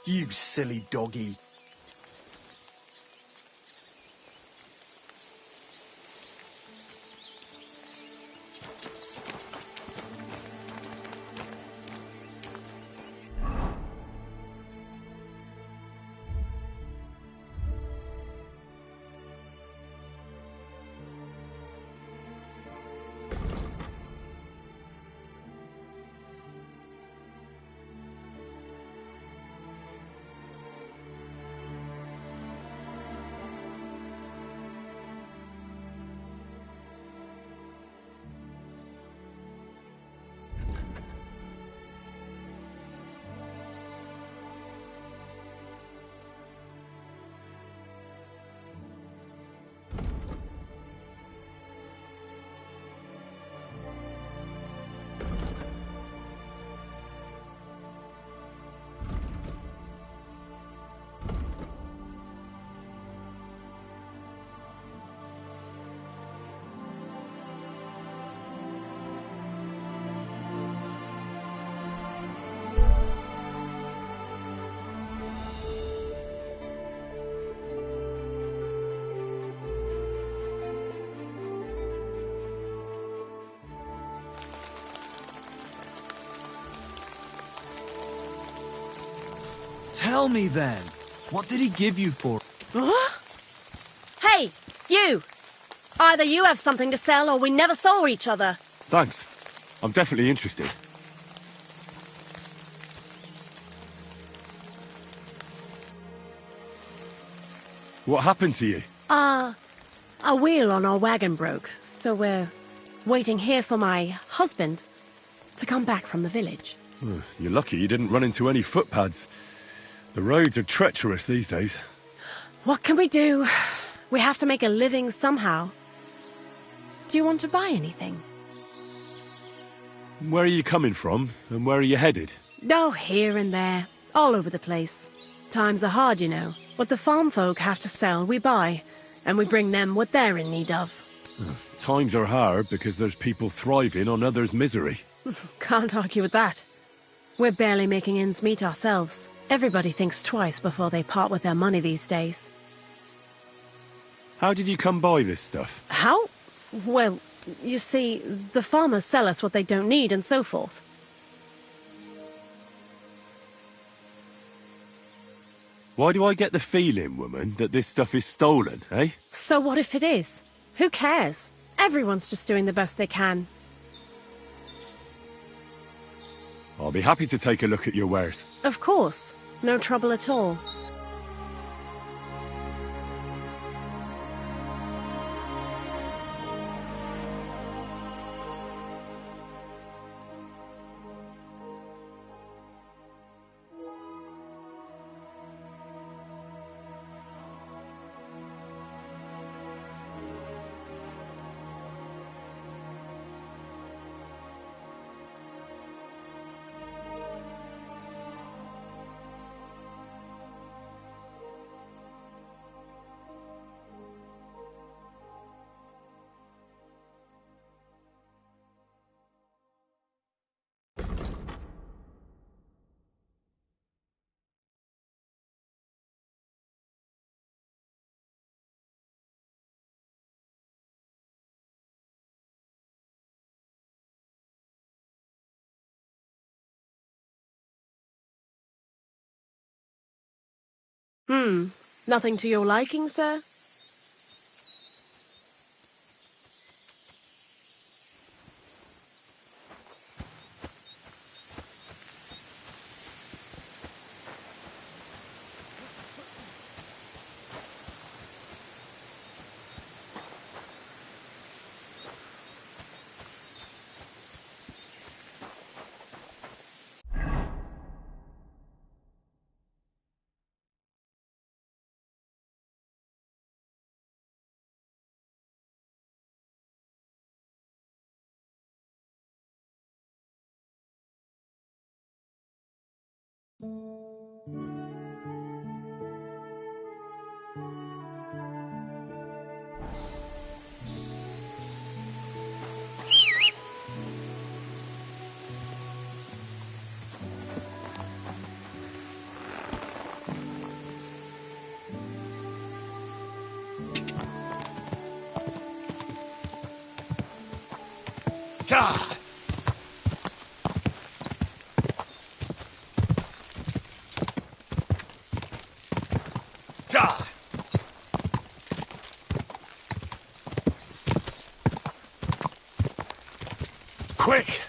You silly doggy. Tell me then, what did he give you for? Huh? Hey, you! Either you have something to sell or we never saw each other. Thanks. I'm definitely interested. What happened to you? A wheel on our wagon broke, so we're waiting here for my husband to come back from the village. You're lucky you didn't run into any footpads. The roads are treacherous these days. What can we do? We have to make a living somehow. Do you want to buy anything? Where are you coming from, and where are you headed? Oh, here and there, all over the place. Times are hard, you know. What the farm folk have to sell, we buy, and we bring them what they're in need of. Times are hard because there's people thriving on others' misery. Can't argue with that. We're barely making ends meet ourselves. Everybody thinks twice before they part with their money these days. How did you come by this stuff? How? Well, you see, the farmers sell us what they don't need and so forth. Why do I get the feeling, woman, that this stuff is stolen, eh? So what if it is? Who cares? Everyone's just doing the best they can. I'll be happy to take a look at your wares. Of course. No trouble at all. Nothing to your liking, sir? Gah! Gah! Quick!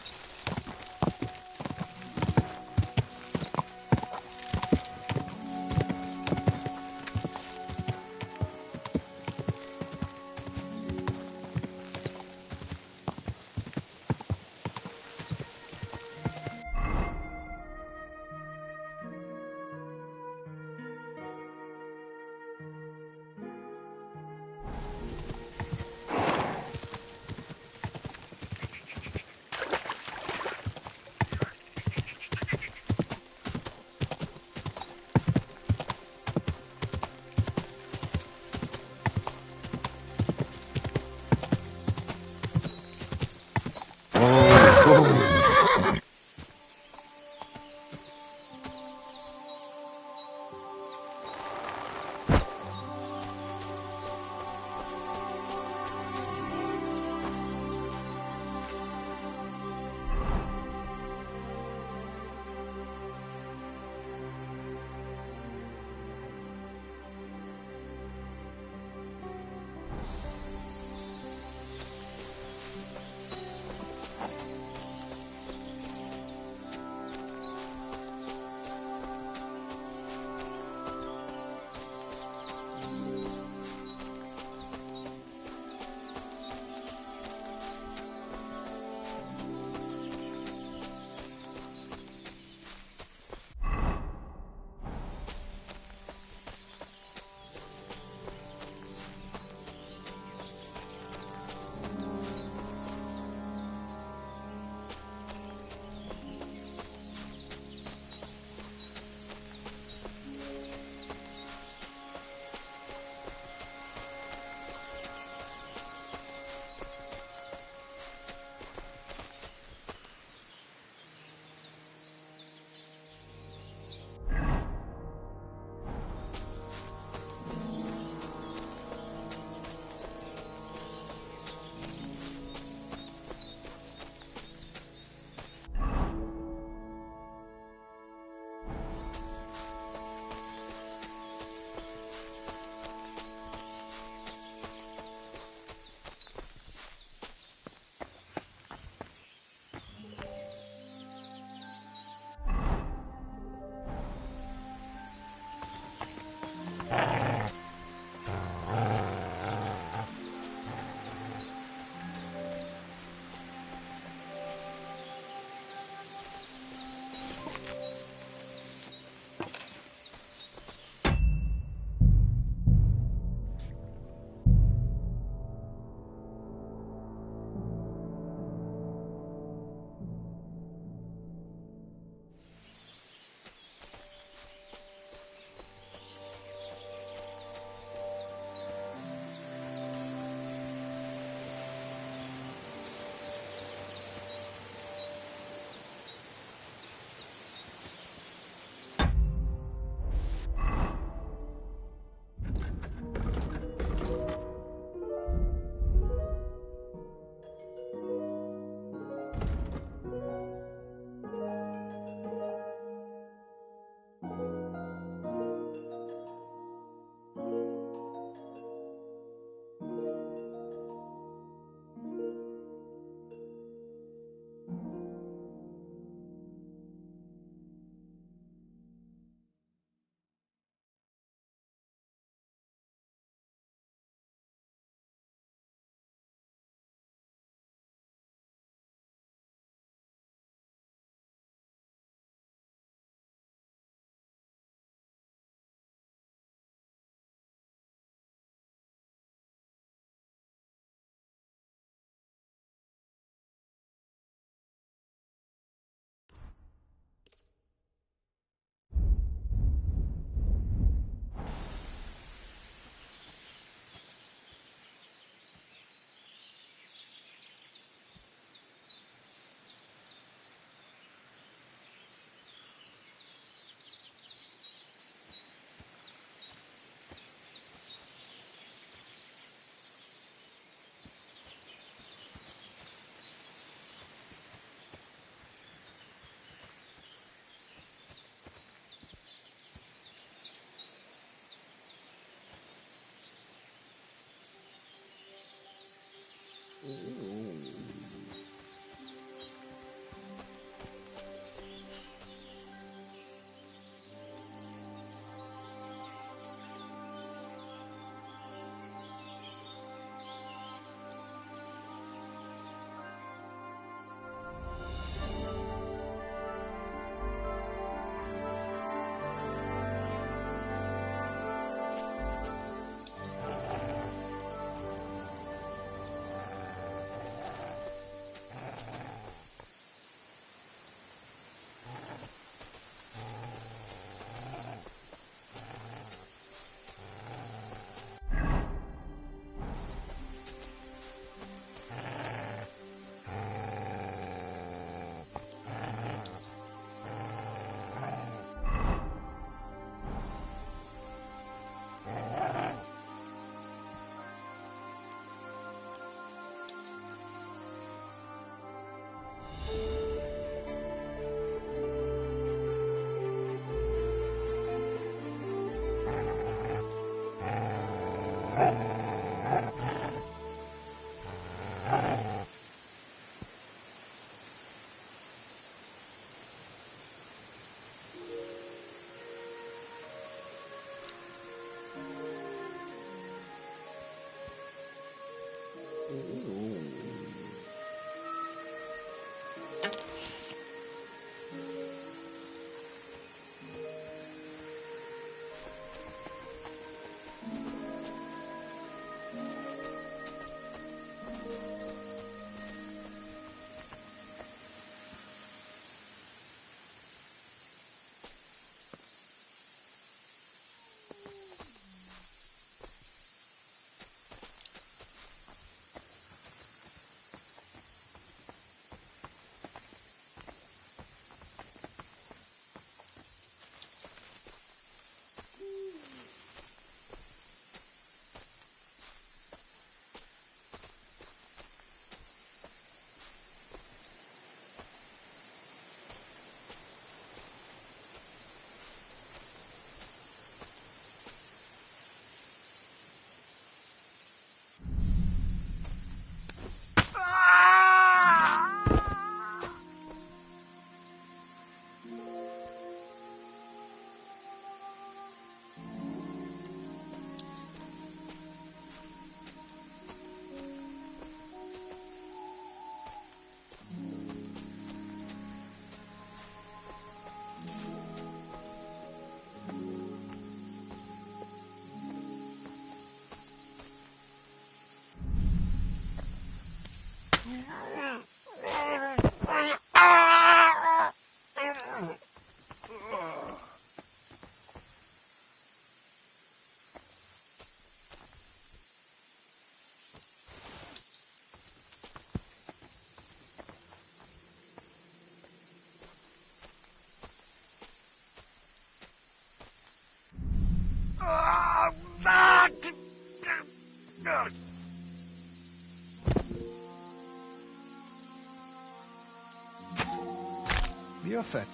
the effect.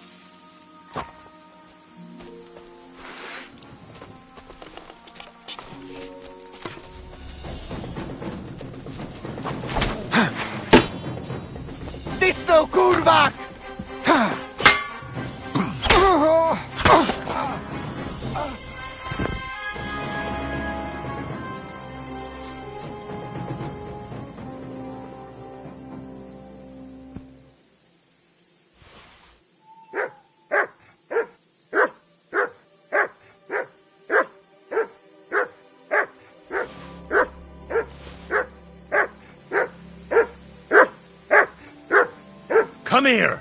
Disno kurvák! Come here!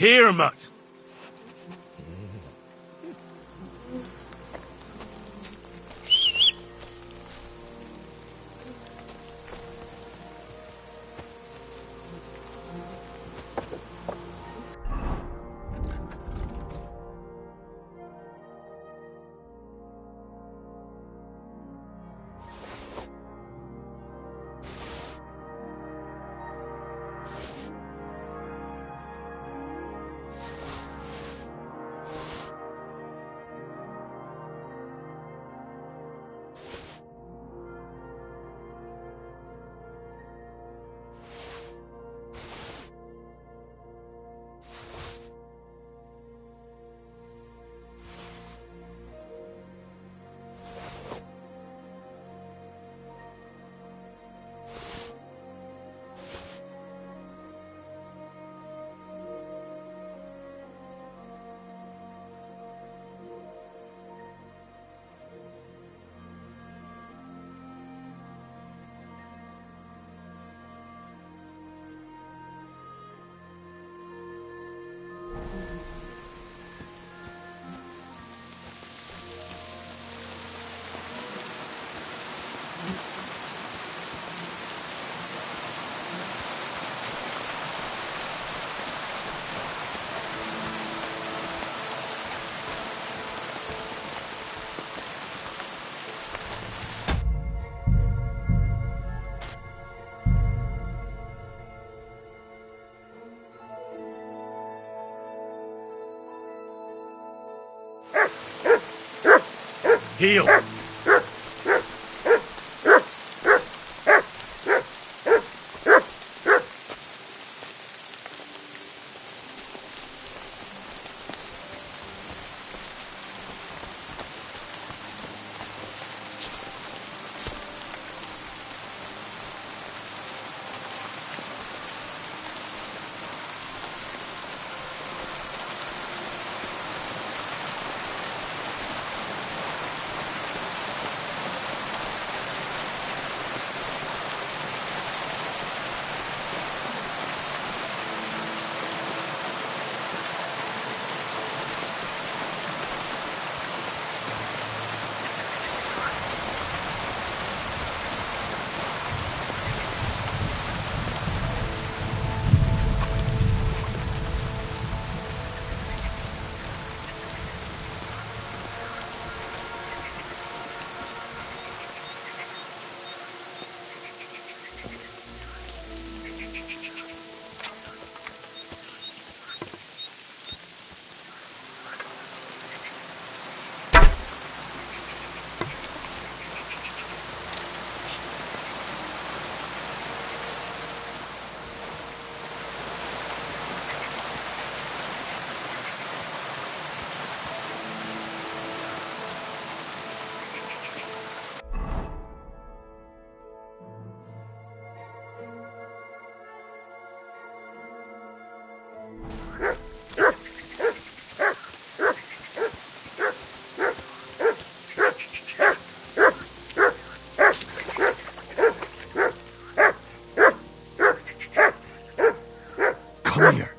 Here, mutt! Heel! Come here.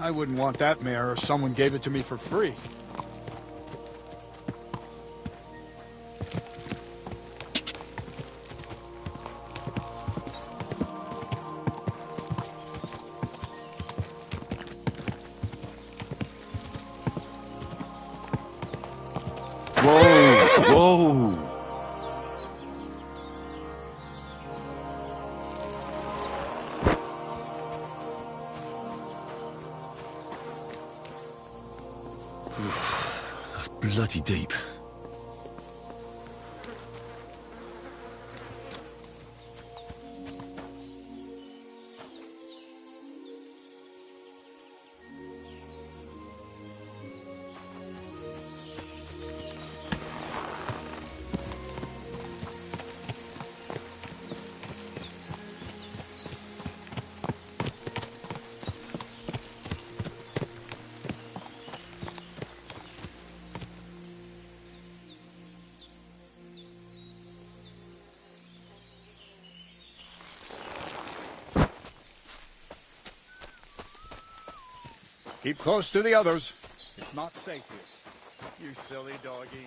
I wouldn't want that mare if someone gave it to me for free. Whoa! Whoa! That's bloody deep. Keep close to the others. It's not safe here. You silly doggy.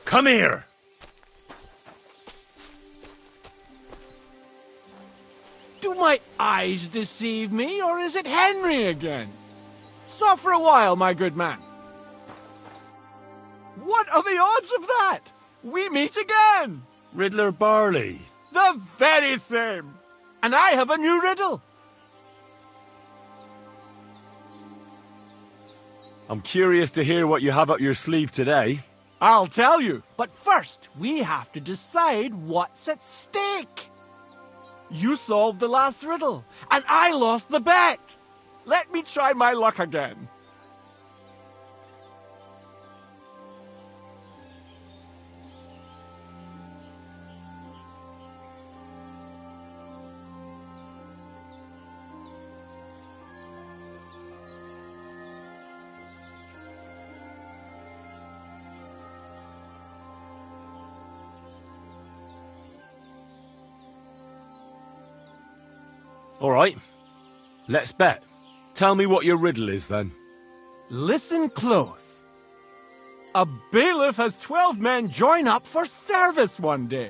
Come here! Do my eyes deceive me, or is it Henry again? Stop for a while, my good man. What are the odds of that? We meet again! Riddler Barley. The very same! And I have a new riddle. I'm curious to hear what you have up your sleeve today. I'll tell you, but first we have to decide what's at stake. You solved the last riddle, and I lost the bet. Let me try my luck again. All right, let's bet. Tell me what your riddle is, then. Listen close. A bailiff has 12 men join up for service one day.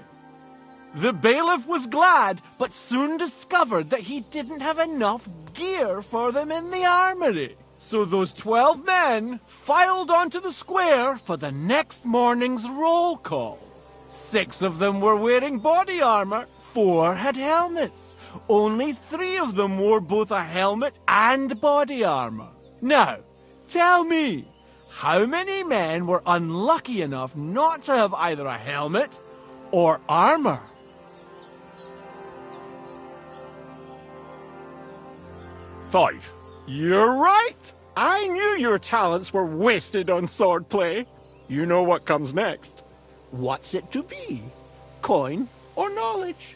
The bailiff was glad, but soon discovered that he didn't have enough gear for them in the armory. So those 12 men filed onto the square for the next morning's roll call. 6 of them were wearing body armor, 4 had helmets. Only 3 of them wore both a helmet and body armor. Now, tell me, how many men were unlucky enough not to have either a helmet or armor? 5. You're right! I knew your talents were wasted on swordplay. You know what comes next. What's it to be? Coin or knowledge?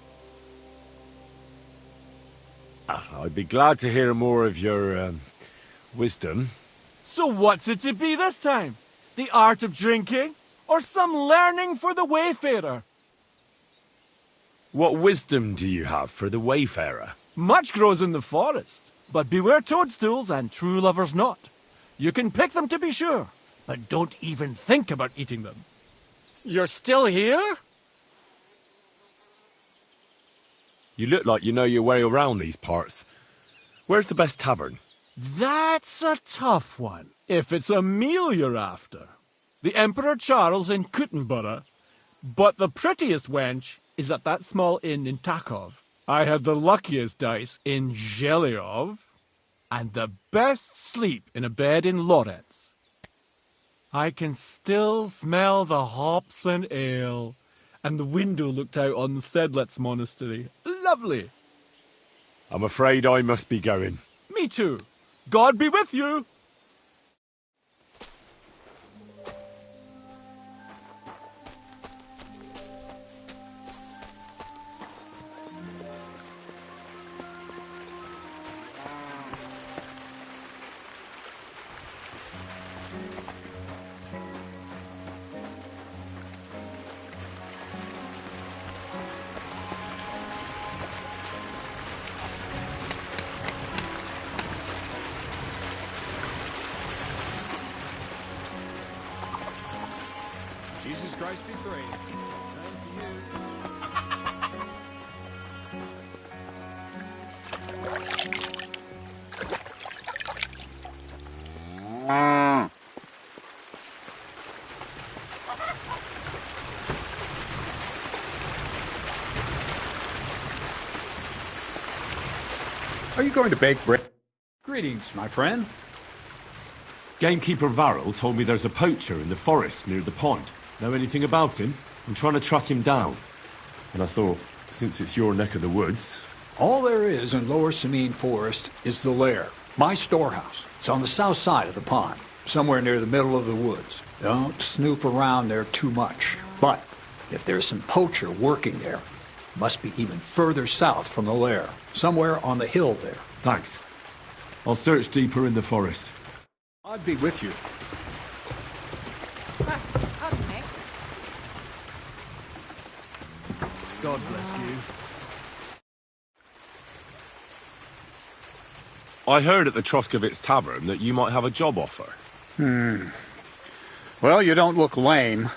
I'd be glad to hear more of your, wisdom. So what's it to be this time? The art of drinking? Or some learning for the wayfarer? What wisdom do you have for the wayfarer? Much grows in the forest, but beware toadstools and true lovers not. You can pick them to be sure, but don't even think about eating them. You're still here? You look like you know your way around these parts. Where's the best tavern? That's a tough one, if it's a meal you're after. The Emperor Charles in Kuttenborough, but the prettiest wench is at that small inn in Takov. I had the luckiest dice in Zhelyov, and the best sleep in a bed in Lorets. I can still smell the hops and ale, and the window looked out on the Sedlets Monastery. Lovely. I'm afraid I must be going. Me too. God be with you. Jesus Christ be praised. Thank you. Are you going to bake bread? Greetings, my friend. Gamekeeper Varrel told me there's a poacher in the forest near the pond. Know anything about him? I'm trying to track him down. And I thought, since it's your neck of the woods... All there is in Lower Samine Forest is the lair, my storehouse. It's on the south side of the pond, somewhere near the middle of the woods. Don't snoop around there too much. But if there's some poacher working there, it must be even further south from the lair, somewhere on the hill there. Thanks. I'll search deeper in the forest. I'd be with you. God bless you. I heard at the Troskovitz Tavern that you might have a job offer. Well, you don't look lame.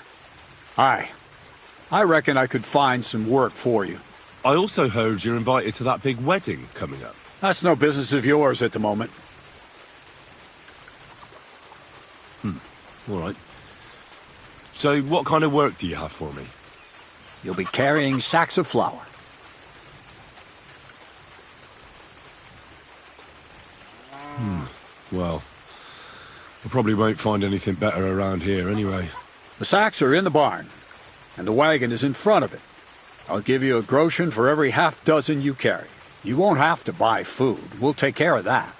I reckon I could find some work for you. I also heard you're invited to that big wedding coming up. That's no business of yours at the moment. All right. So what kind of work do you have for me? You'll be carrying sacks of flour. Well, I probably won't find anything better around here anyway. The sacks are in the barn, and the wagon is in front of it. I'll give you a groschen for every half dozen you carry. You won't have to buy food. We'll take care of that.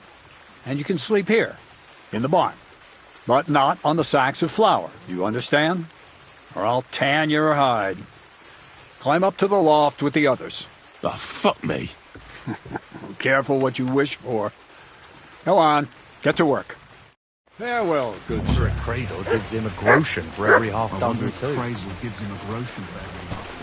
And you can sleep here, in the barn. But not on the sacks of flour, you understand? Or I'll tan your hide. Climb up to the loft with the others. Oh, fuck me. Careful what you wish for. Go on, get to work. Farewell, good sir. Crazel gives him a groschen for every half dozen too. Crazel gives him a groschen for every half dozen.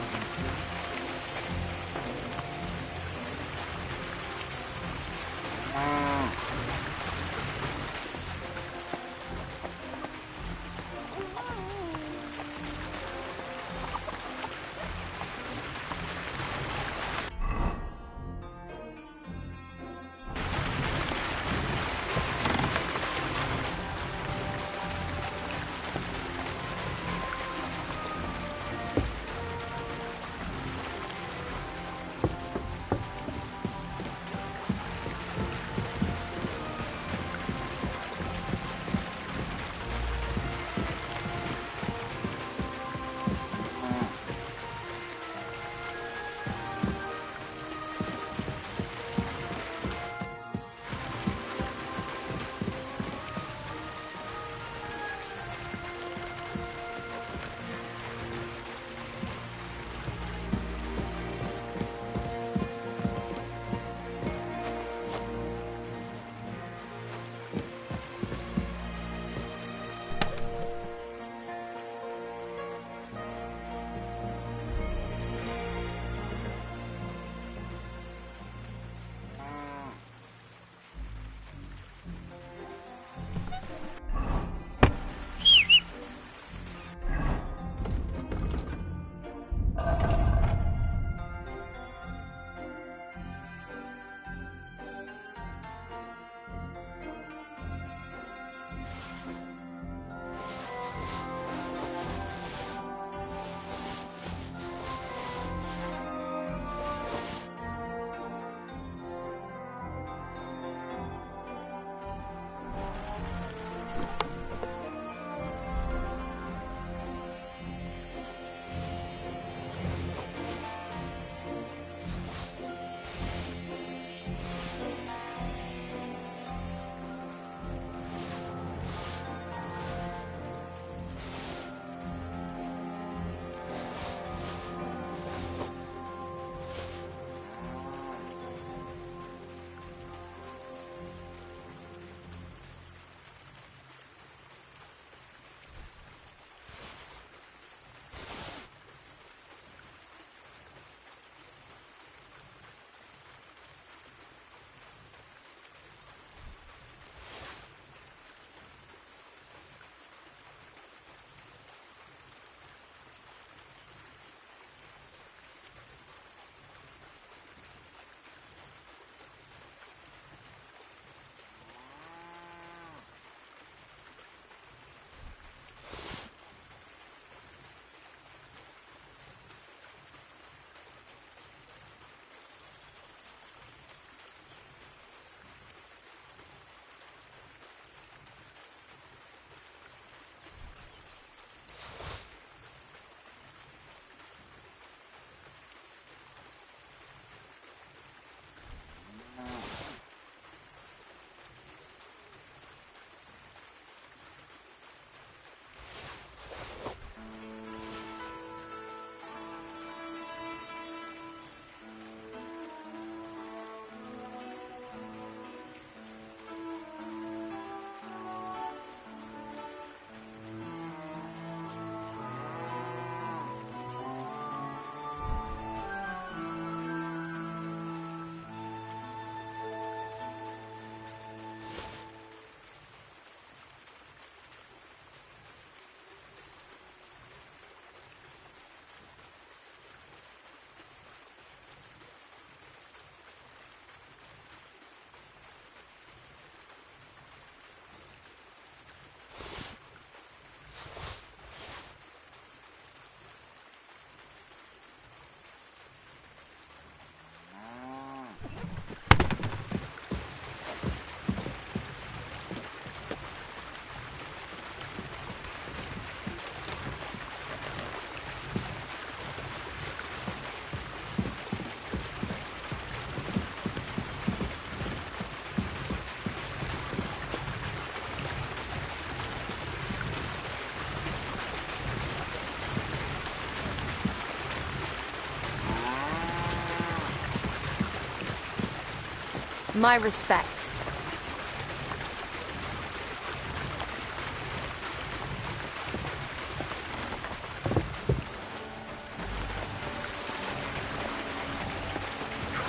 My respects.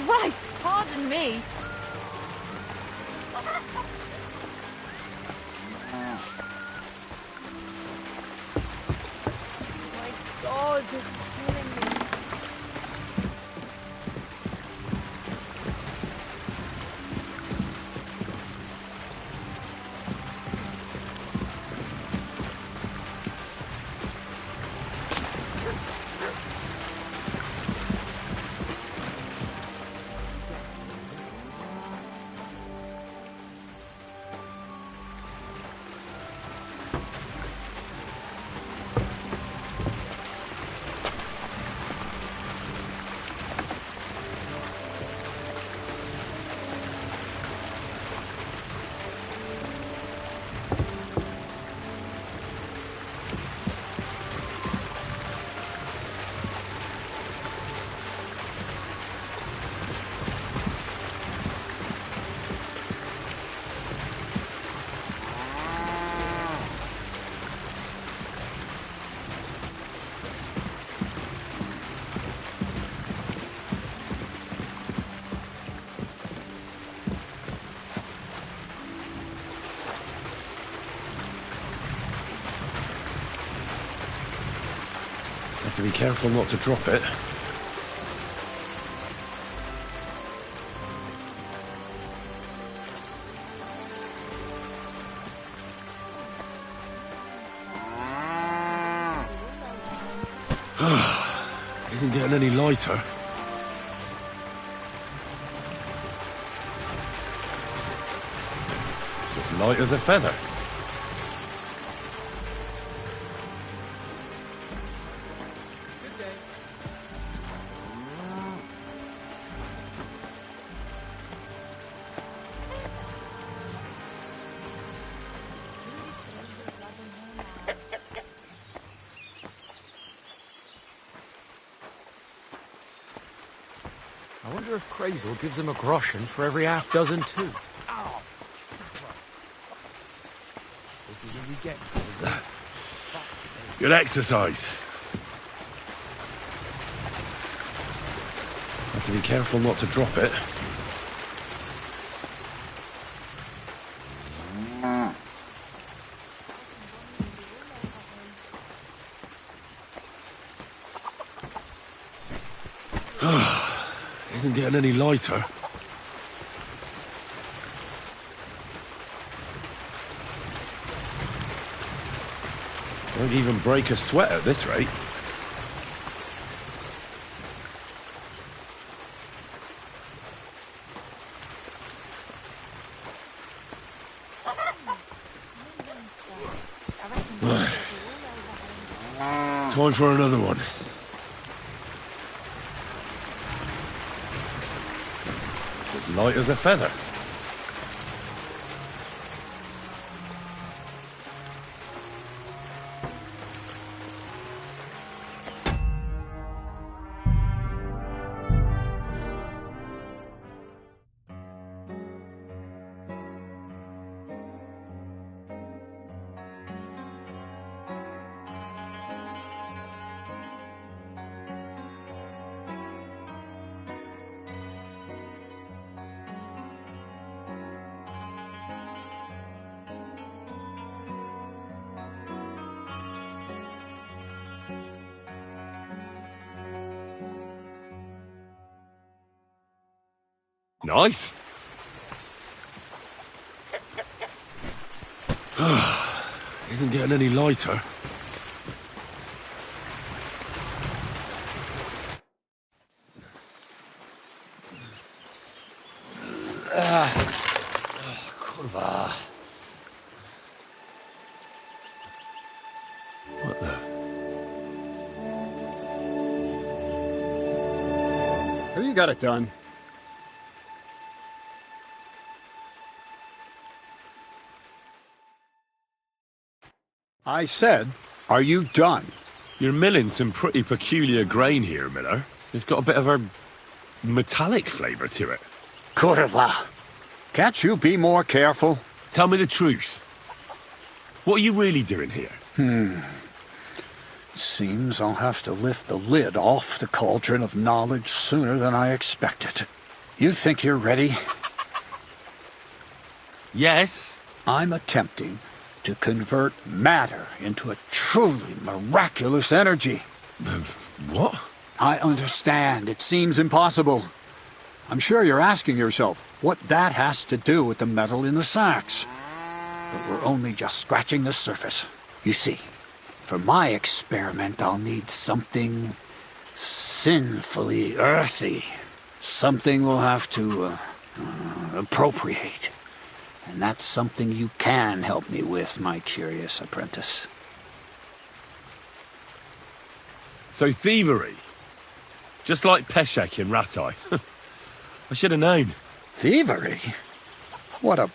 Christ, pardon me. My God, this is killing me. Have to be careful not to drop it. Isn't getting any lighter. It's as light as a feather. I wonder if Crazel gives him a groschen for every half dozen too. This is what we get. Good exercise. Have to be careful not to drop it. Isn't getting any lighter. Won't even break a sweat at this rate. Time for another one. It's as light as a feather. Nice. Isn't getting any lighter. Kurwa. What the? Have you got it done? I said, are you done? You're milling some pretty peculiar grain here, Miller. It's got a bit of a metallic flavour to it. Kurwa. Can't you be more careful? Tell me the truth. What are you really doing here? It seems I'll have to lift the lid off the cauldron of knowledge sooner than I expected. You think you're ready? Yes. I'm attempting to convert matter into a truly miraculous energy. What? I understand. It seems impossible. I'm sure you're asking yourself what that has to do with the metal in the sacks. But we're only just scratching the surface. You see, for my experiment, I'll need something sinfully earthy. Something we'll have to appropriate. And that's something you can help me with, my curious apprentice. So thievery? Just like Peshek in Ratai. I should have known. Thievery? What a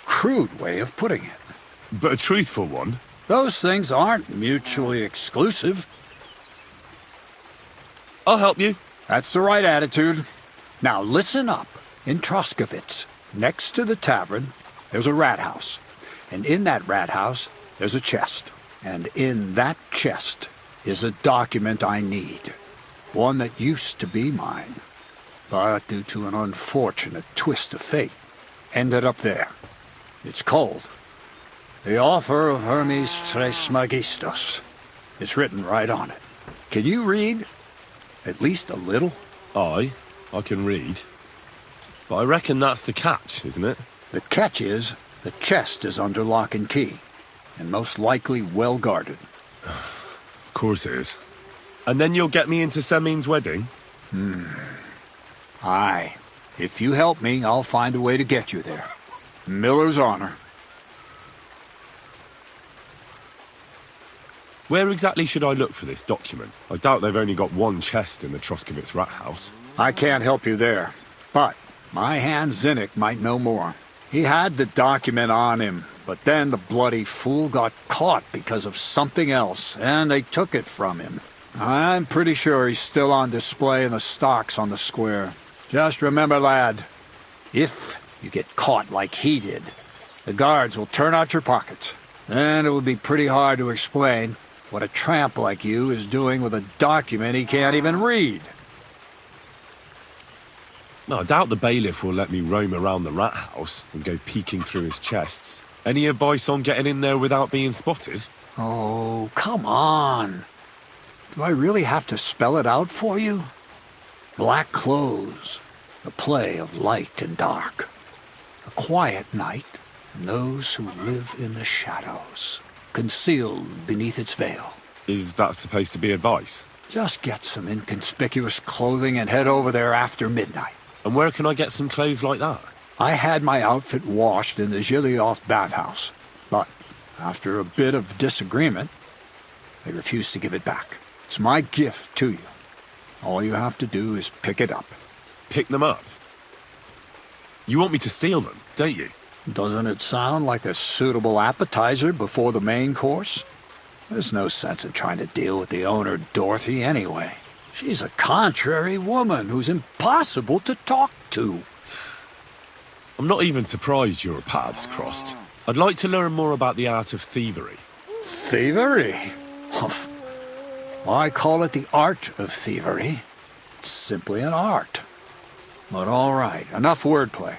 crude way of putting it. But a truthful one. Those things aren't mutually exclusive. I'll help you. That's the right attitude. Now listen up. In Troskovitz, next to the tavern, there's a rat house. And in that rat house, there's a chest. And in that chest is a document I need. One that used to be mine. But due to an unfortunate twist of fate, ended up there. It's called The Offer of Hermes Trismegistos. It's written right on it. Can you read? At least a little? I can read. But I reckon that's the catch, isn't it? The catch is, the chest is under lock and key, and most likely well guarded. Of course it is. And then you'll get me into Semin's wedding? Aye. If you help me, I'll find a way to get you there. Miller's honor. Where exactly should I look for this document? I doubt they've only got one chest in the Troskovitz rat house. I can't help you there, but my hand Zinnik might know more. He had the document on him, but then the bloody fool got caught because of something else, and they took it from him. I'm pretty sure he's still on display in the stocks on the square. Just remember, lad, if you get caught like he did, the guards will turn out your pockets. Then it will be pretty hard to explain what a tramp like you is doing with a document he can't even read. No, I doubt the bailiff will let me roam around the rat house and go peeking through his chests. Any advice on getting in there without being spotted? Oh, come on. Do I really have to spell it out for you? Black clothes, the play of light and dark. A quiet night, and those who live in the shadows, concealed beneath its veil. Is that supposed to be advice? Just get some inconspicuous clothing and head over there after midnight. And where can I get some clothes like that? I had my outfit washed in the Zhilyoff bathhouse, but after a bit of disagreement, they refused to give it back. It's my gift to you. All you have to do is pick it up. Pick them up? You want me to steal them, don't you? Doesn't it sound like a suitable appetizer before the main course? There's no sense in trying to deal with the owner, Dorothy, anyway. She's a contrary woman who's impossible to talk to. I'm not even surprised your paths crossed. I'd like to learn more about the art of thievery. Thievery? Humph. I call it the art of thievery. It's simply an art. But all right, enough wordplay.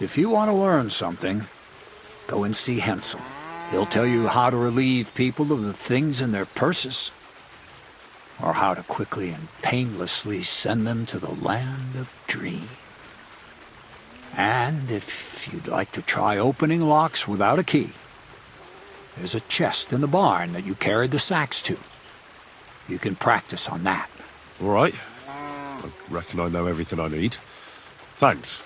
If you want to learn something, go and see Hensel. He'll tell you how to relieve people of the things in their purses, or how to quickly and painlessly send them to the land of dream. And if you'd like to try opening locks without a key, there's a chest in the barn that you carried the sacks to. You can practice on that. All right. I reckon I know everything I need. Thanks.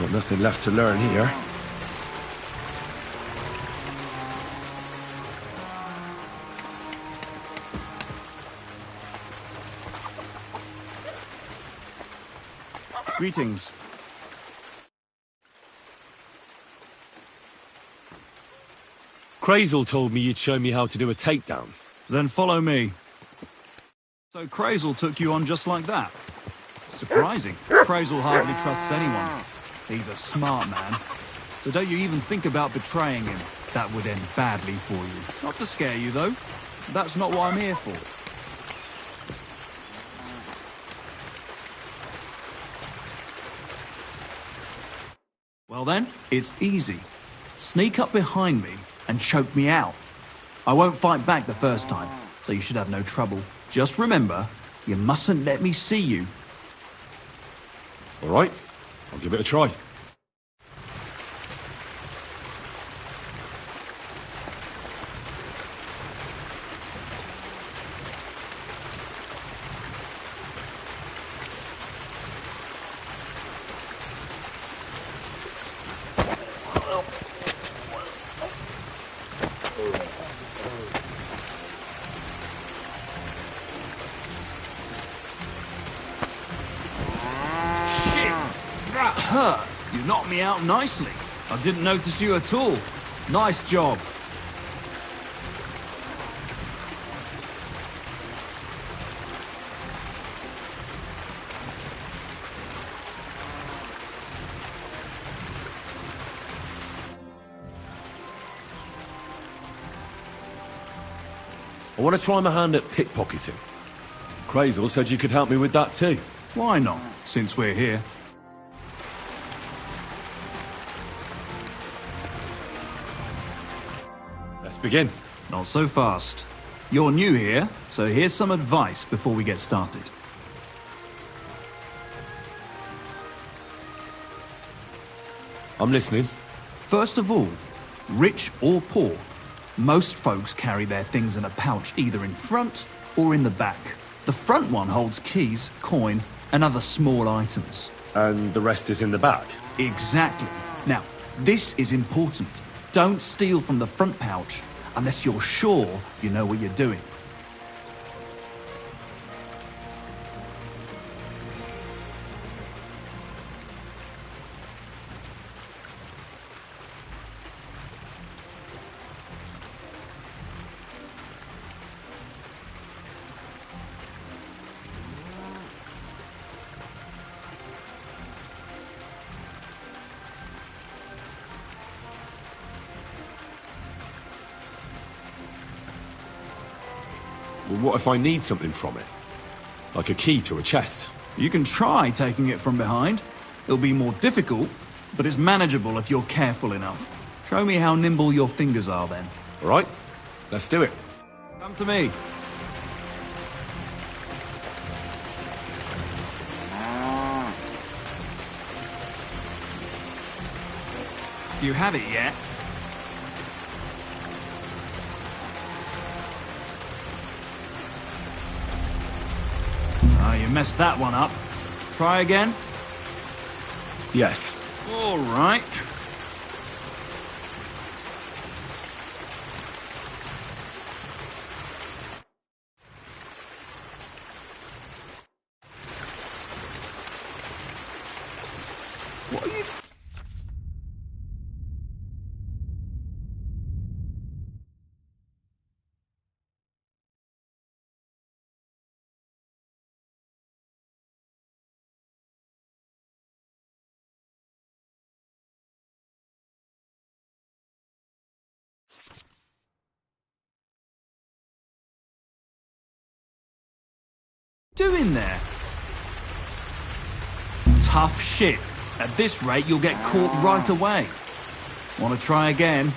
Got nothing left to learn here. Greetings. Crazel told me you'd show me how to do a takedown. Then follow me. So Crazel took you on just like that? Surprising. Crazel hardly trusts anyone. He's a smart man. So don't you even think about betraying him. That would end badly for you. Not to scare you, though. That's not what I'm here for. Well then, it's easy. Sneak up behind me and choke me out. I won't fight back the first time, so you should have no trouble. Just remember, you mustn't let me see you. All right, I'll give it a try. That hurt. You knocked me out nicely. I didn't notice you at all. Nice job. I want to try my hand at pickpocketing. Crazel said you could help me with that too. Why not, since we're here? Let's begin. Not so fast. You're new here, so here's some advice before we get started. I'm listening. First of all, rich or poor, most folks carry their things in a pouch either in front or in the back. The front one holds keys, coin, and other small items. And the rest is in the back? Exactly. Now, this is important. Don't steal from the front pouch unless you're sure you know what you're doing. Well, what if I need something from it? Like a key to a chest? You can try taking it from behind. It'll be more difficult, but it's manageable if you're careful enough. Show me how nimble your fingers are then. All right, let's do it. Come to me. Do you have it yet? You messed that one up. Try again? Yes. All right. What are you... doing there? Tough shit. At this rate, you'll get caught right away. Want to try again?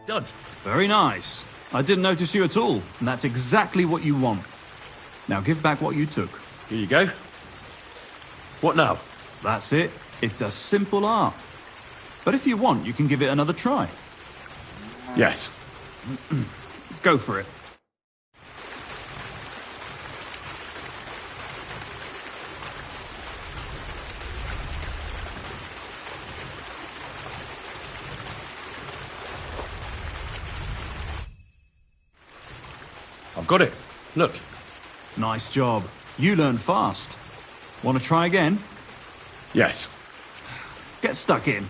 Done. Very nice. I didn't notice you at all, and that's exactly what you want. Now give back what you took. Here you go. What now? That's it. It's a simple art. But if you want, you can give it another try. Yes. Go for it. I've got it. Look. Nice job. You learn fast. Want to try again? Yes. Get stuck in.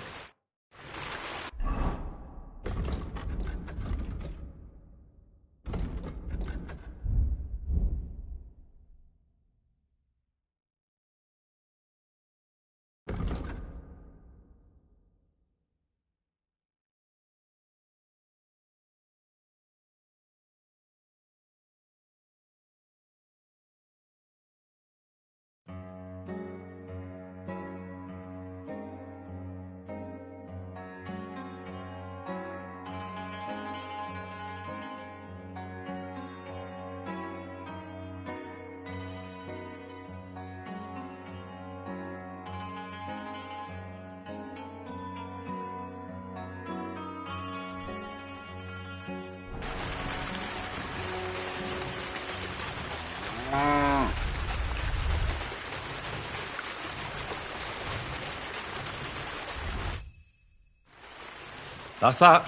That's that.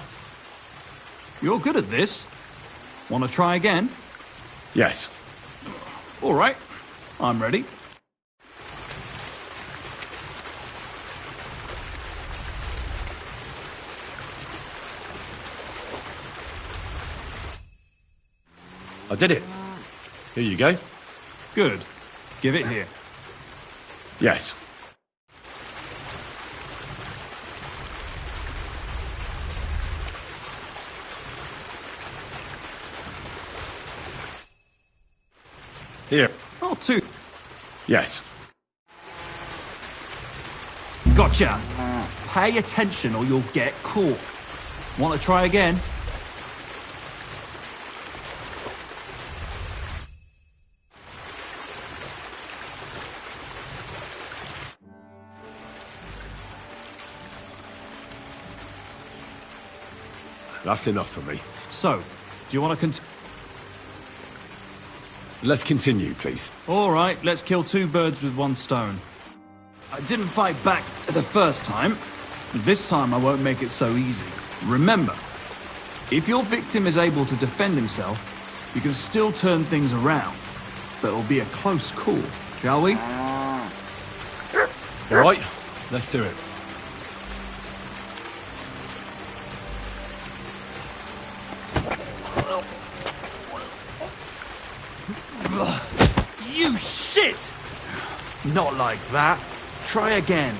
You're good at this. Want to try again? Yes. All right. I'm ready. I did it. Here you go. Good. Give it here. Yes. Here. Oh, two. Yes. Gotcha. Pay attention or you'll get caught. Want to try again? That's enough for me. So, do you want to continue? Let's continue, please. All right, let's kill two birds with one stone. I didn't fight back the first time. This time I won't make it so easy. Remember, if your victim is able to defend himself, you can still turn things around. But it'll be a close call, shall we? All right, let's do it. You shit! Not like that. Try again.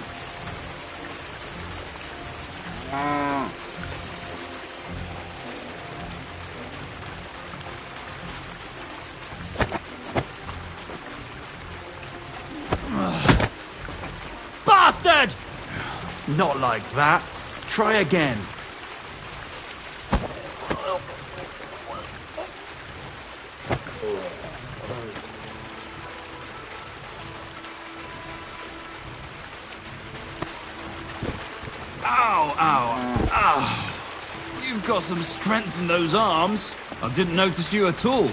Bastard! Not like that. Try again. Ow, ow, ow. You've got some strength in those arms. I didn't notice you at all.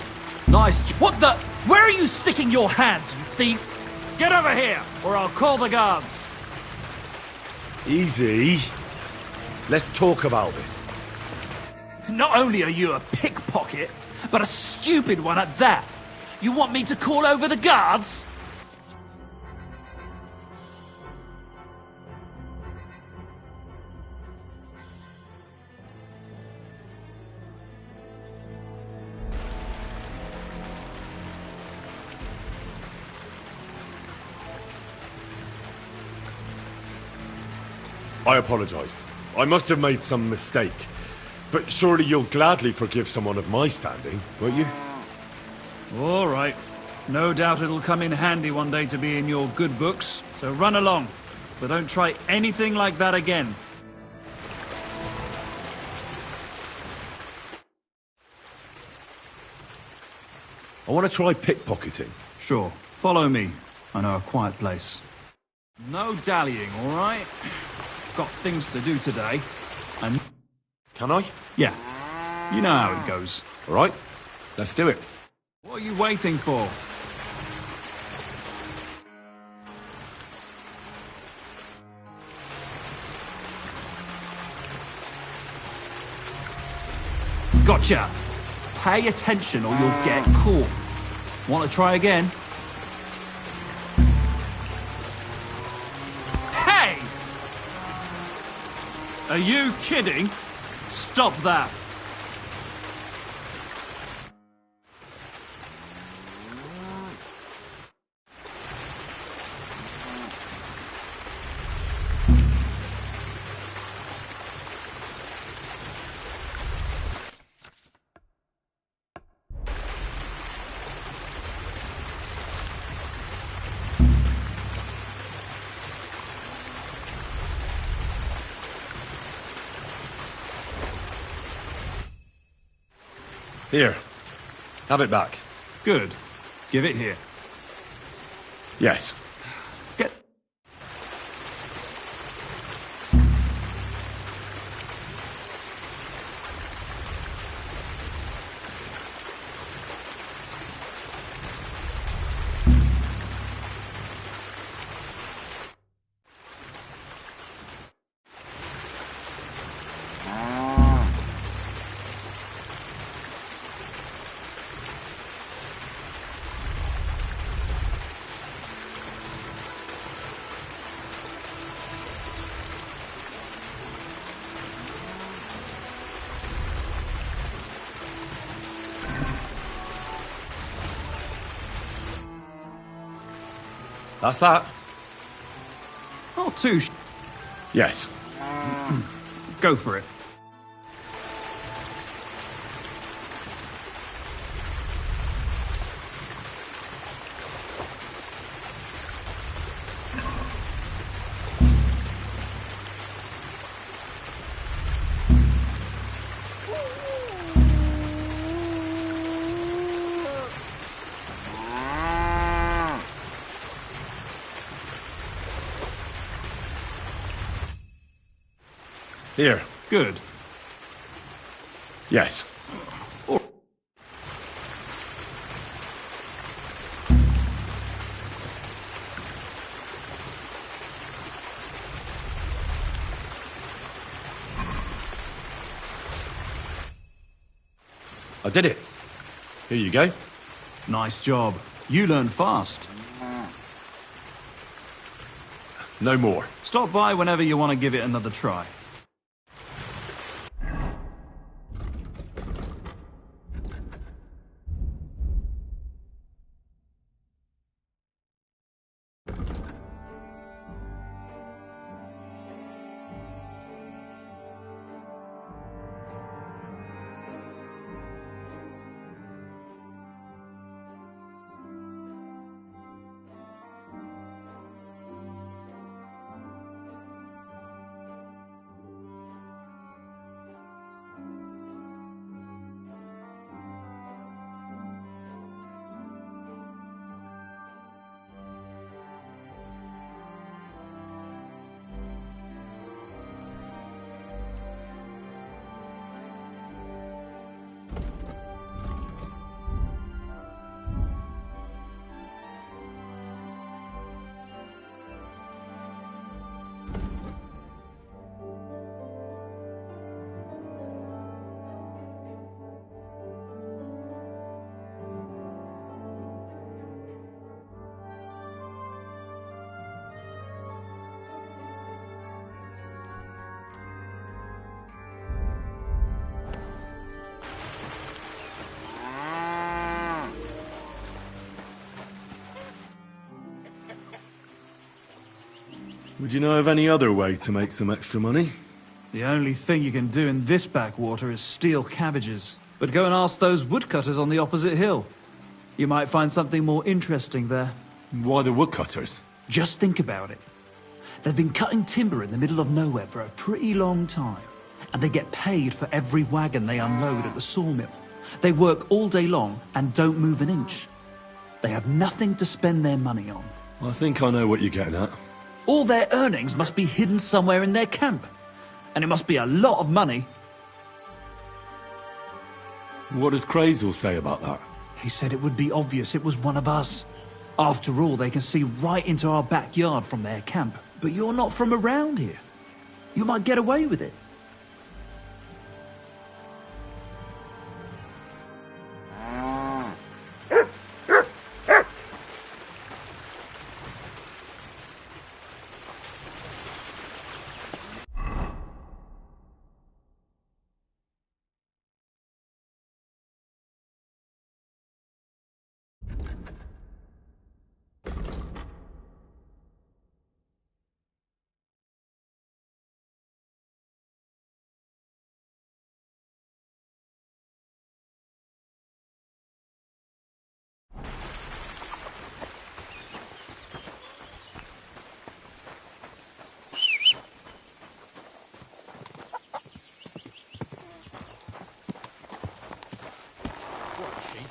Nice. What the? Where are you sticking your hands, you thief? Get over here, or I'll call the guards. Easy. Let's talk about this. Not only are you a pickpocket, but a stupid one at that. You want me to call over the guards? I apologize. I must have made some mistake. But surely you'll gladly forgive someone of my standing, won't you? All right. No doubt it'll come in handy one day to be in your good books. So run along. But don't try anything like that again. I want to try pickpocketing. Sure. Follow me. I know a quiet place. No dallying, all right? Got things to do today. And Can I? yeah, you know how it goes. All right, let's do it. What are you waiting for? Gotcha! Pay attention or you'll get caught. Want to try again? Hey! Are you kidding? Stop that! Here, have it back. Good. Give it here. Yes. Get... That's that. Not too Yes. Go for it. Here. Good. Yes. I did it. Here you go. Nice job. You learn fast. No more. Stop by whenever you want to give it another try. Would you know of any other way to make some extra money? The only thing you can do in this backwater is steal cabbages. But go and ask those woodcutters on the opposite hill. You might find something more interesting there. Why the woodcutters? Just think about it. They've been cutting timber in the middle of nowhere for a pretty long time. And they get paid for every wagon they unload at the sawmill. They work all day long and don't move an inch. They have nothing to spend their money on. I think I know what you're getting at. All their earnings must be hidden somewhere in their camp. And it must be a lot of money. What does Crazel say about that? He said it would be obvious it was one of us. After all, they can see right into our backyard from their camp. But you're not from around here. You might get away with it.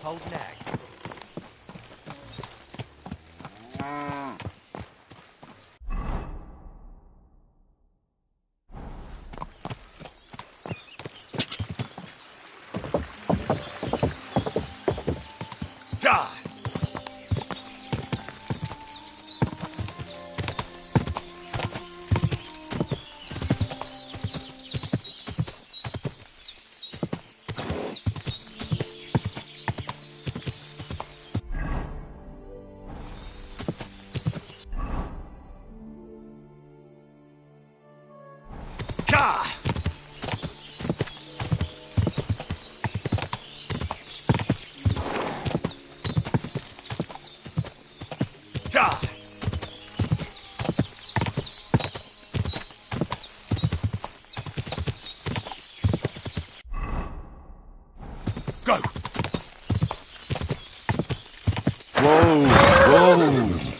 Old nag. Go! Whoa! Whoa!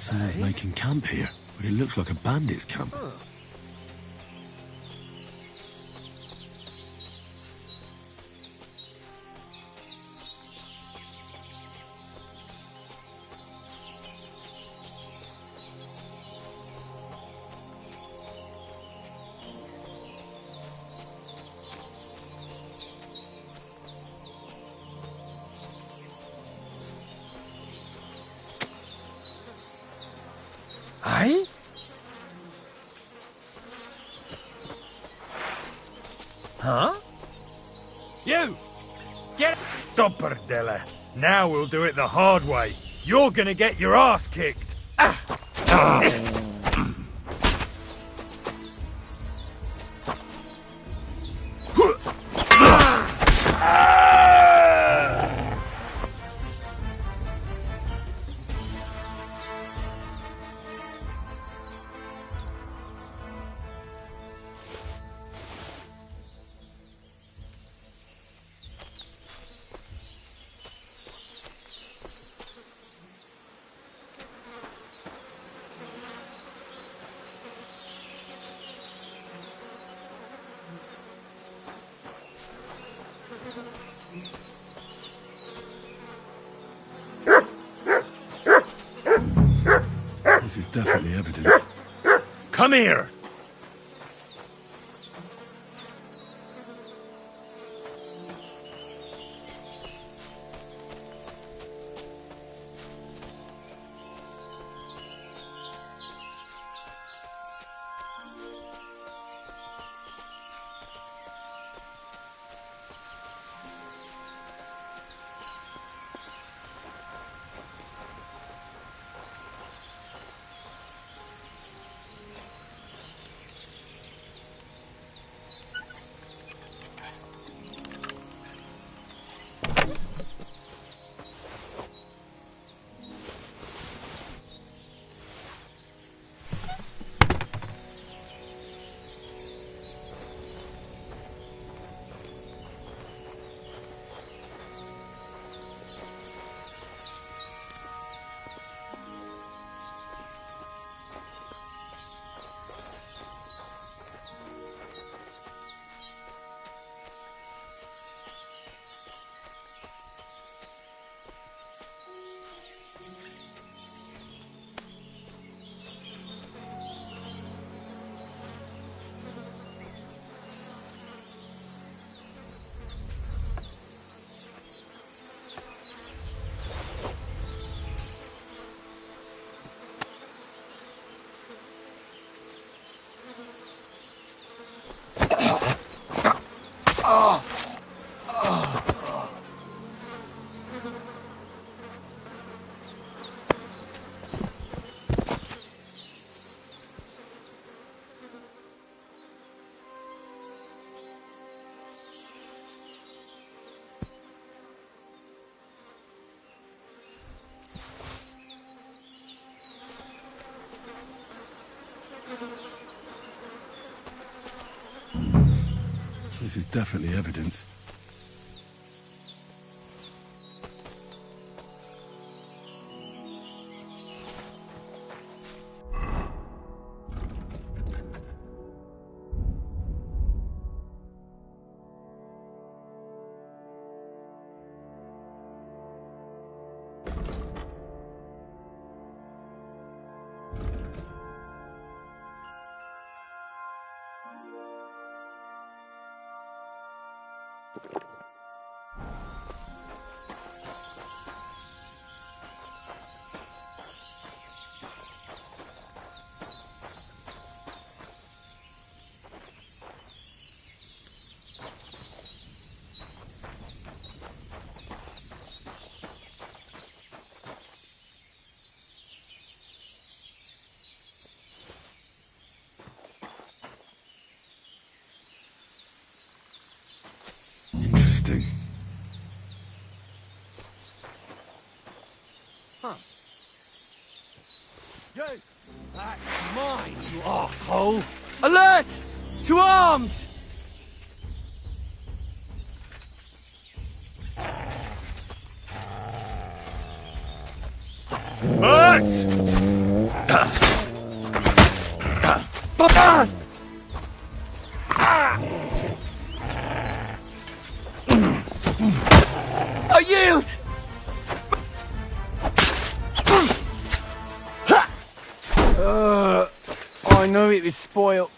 Someone's making camp here, but it looks like a bandit's camp. Aye? Huh? You! Get... Stopperdella. Now we'll do it the hard way. You're gonna get your ass kicked. This is definitely evidence. Come here! This is definitely evidence. Interesting. Huh. You! That's mine, you arsehole! Alert! To arms! Bert! I yield! I know it was spoiled.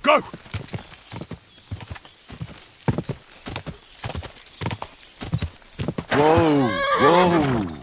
Go! Whoa! Whoa!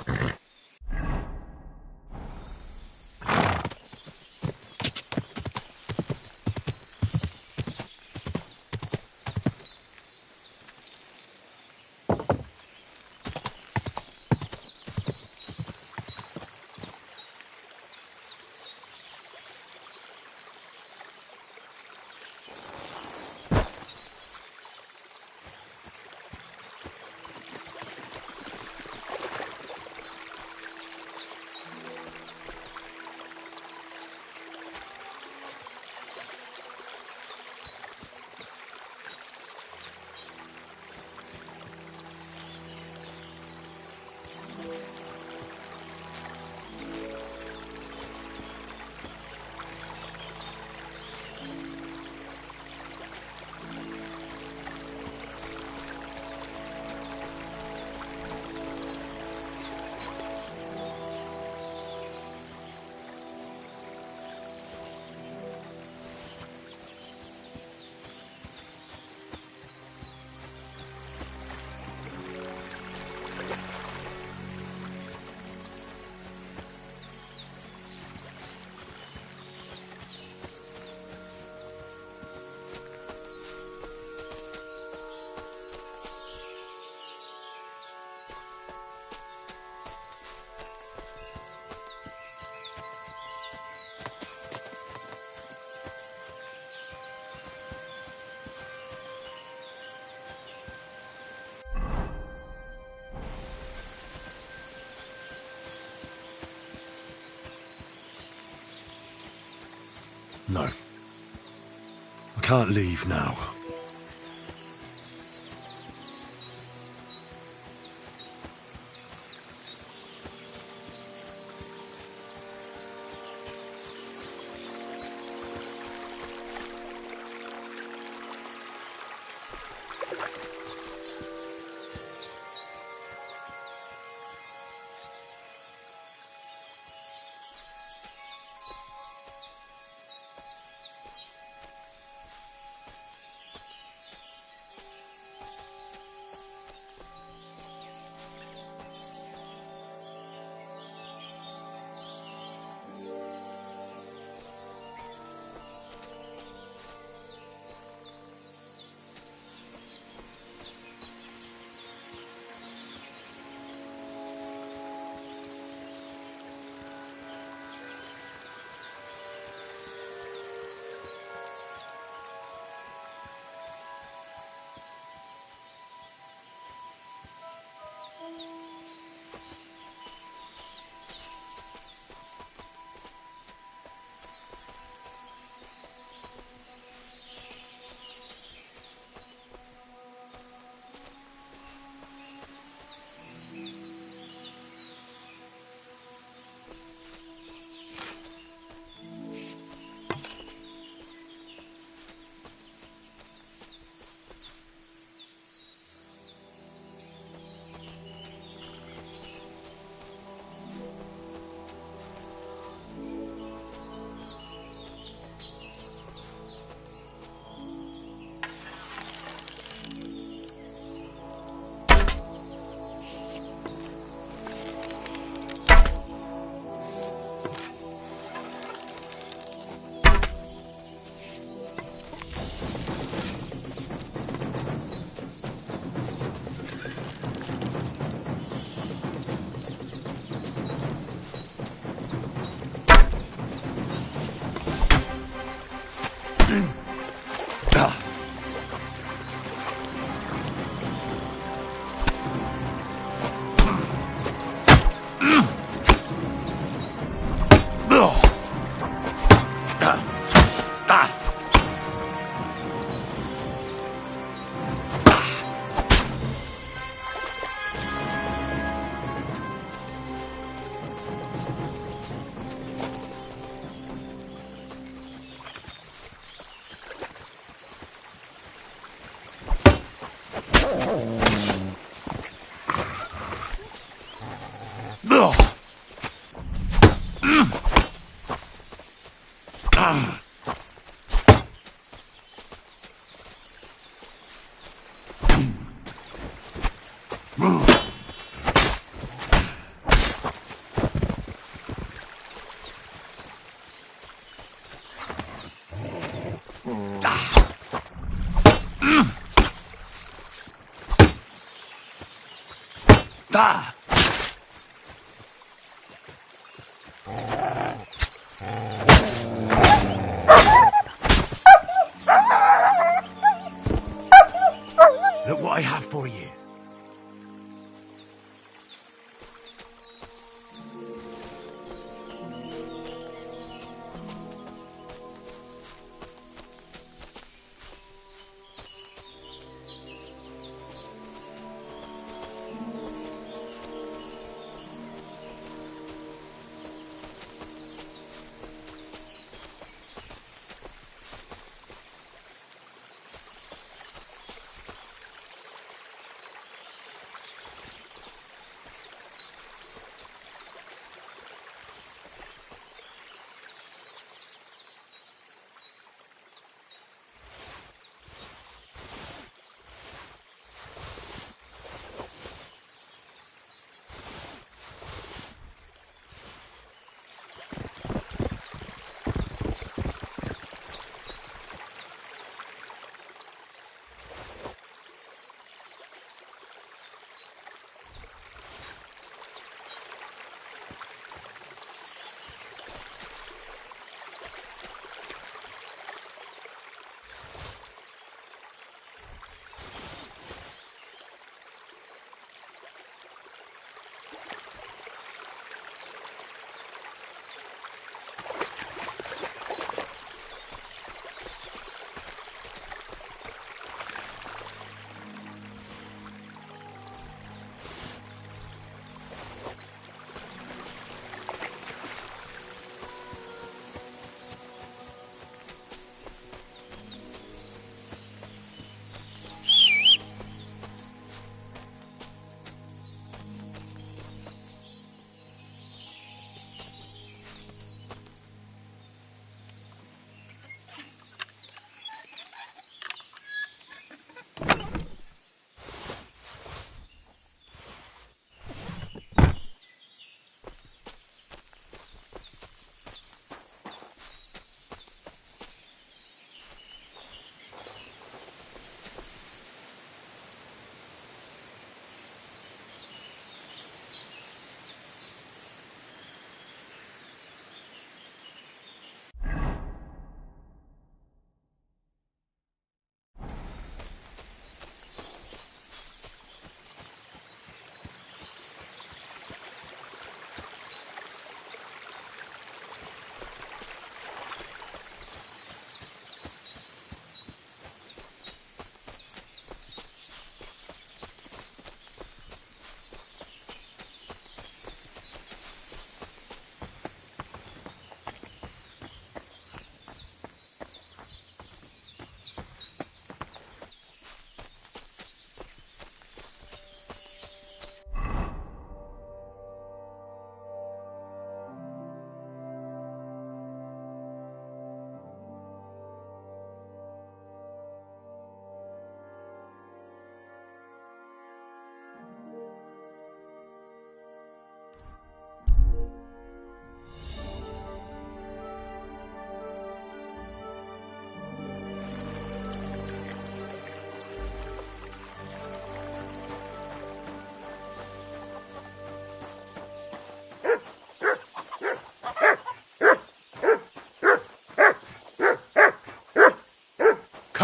No. I can't leave now. Look what I have for you.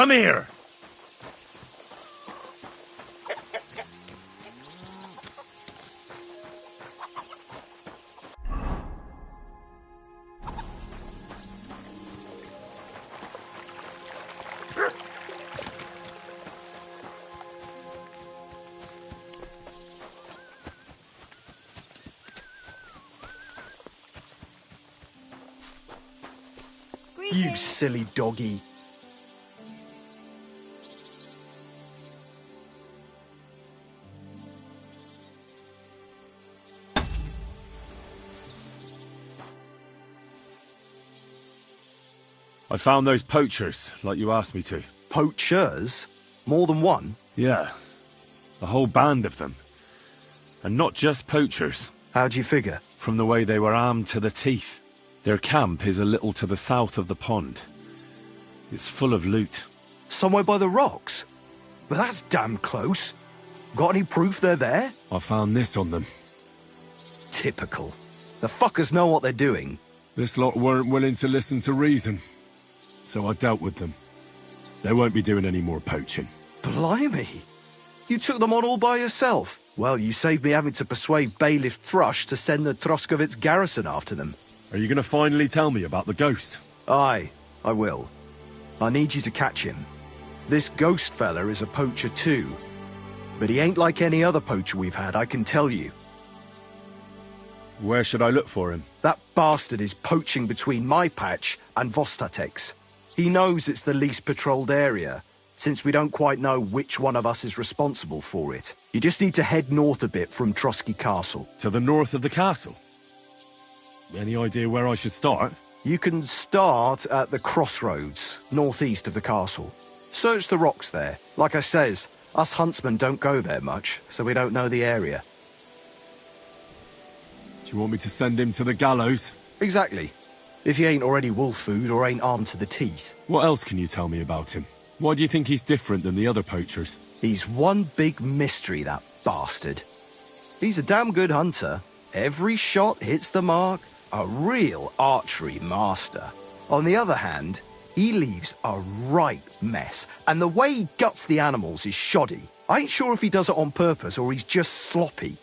Come here! You silly doggy. I found those poachers, like you asked me to. Poachers? More than one? Yeah. A whole band of them. And not just poachers. How'd you figure? From the way they were armed to the teeth. Their camp is a little to the south of the pond. It's full of loot. Somewhere by the rocks? But that's damn close. Got any proof they're there? I found this on them. Typical. The fuckers know what they're doing. This lot weren't willing to listen to reason. So I dealt with them. They won't be doing any more poaching. Blimey. You took them on all by yourself. Well, you saved me having to persuade Bailiff Thrush to send the Troskovitz garrison after them. Are you going to finally tell me about the ghost? Aye, I will. I need you to catch him. This ghost fella is a poacher too. But he ain't like any other poacher we've had, I can tell you. Where should I look for him? That bastard is poaching between my patch and Vostatek's. He knows it's the least patrolled area, since we don't quite know which one of us is responsible for it. You just need to head north a bit from Trotsky Castle. To the north of the castle? Any idea where I should start? You can start at the crossroads, northeast of the castle. Search the rocks there. Like I says, us huntsmen don't go there much, so we don't know the area. Do you want me to send him to the gallows? Exactly. If he ain't already wolf food or ain't armed to the teeth. What else can you tell me about him? Why do you think he's different than the other poachers? He's one big mystery, that bastard. He's a damn good hunter. Every shot hits the mark. A real archery master. On the other hand, he leaves a right mess. And the way he guts the animals is shoddy. I ain't sure if he does it on purpose or he's just sloppy.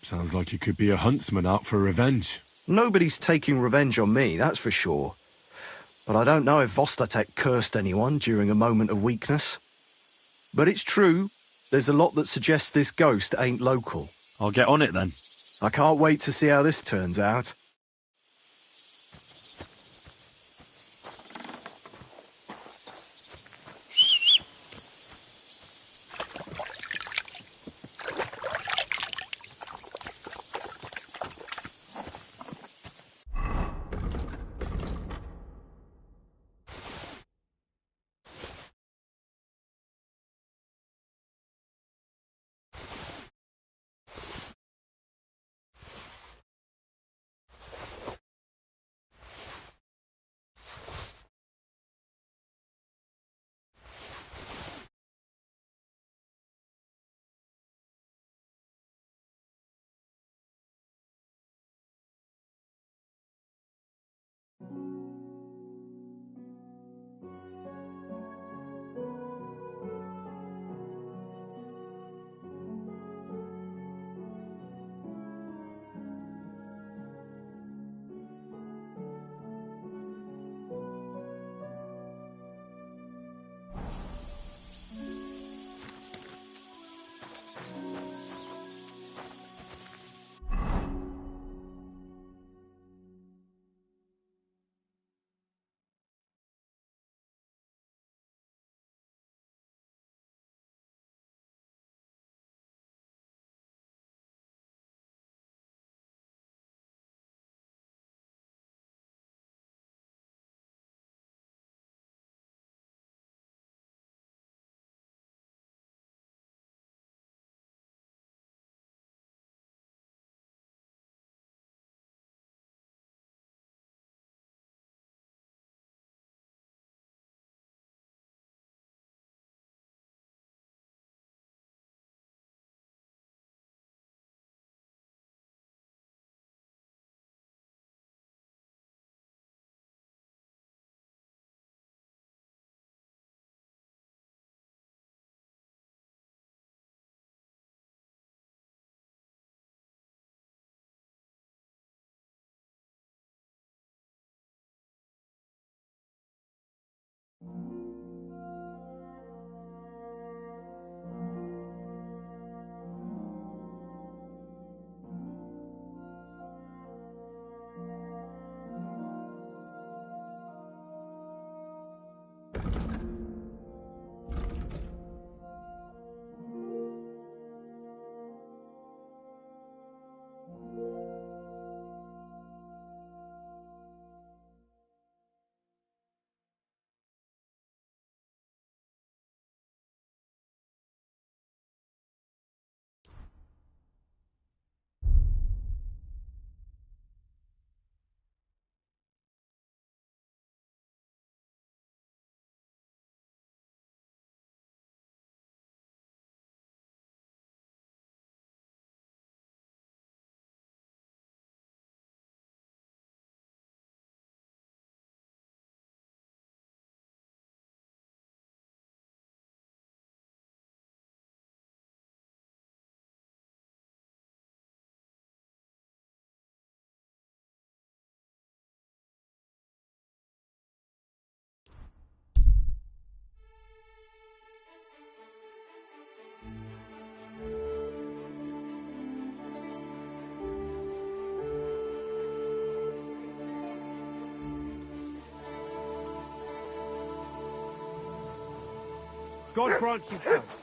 Sounds like he could be a huntsman out for revenge. Nobody's taking revenge on me, that's for sure. But I don't know if Vostatek cursed anyone during a moment of weakness. But it's true, there's a lot that suggests this ghost ain't local. I'll get on it then. I can't wait to see how this turns out. God grant you health.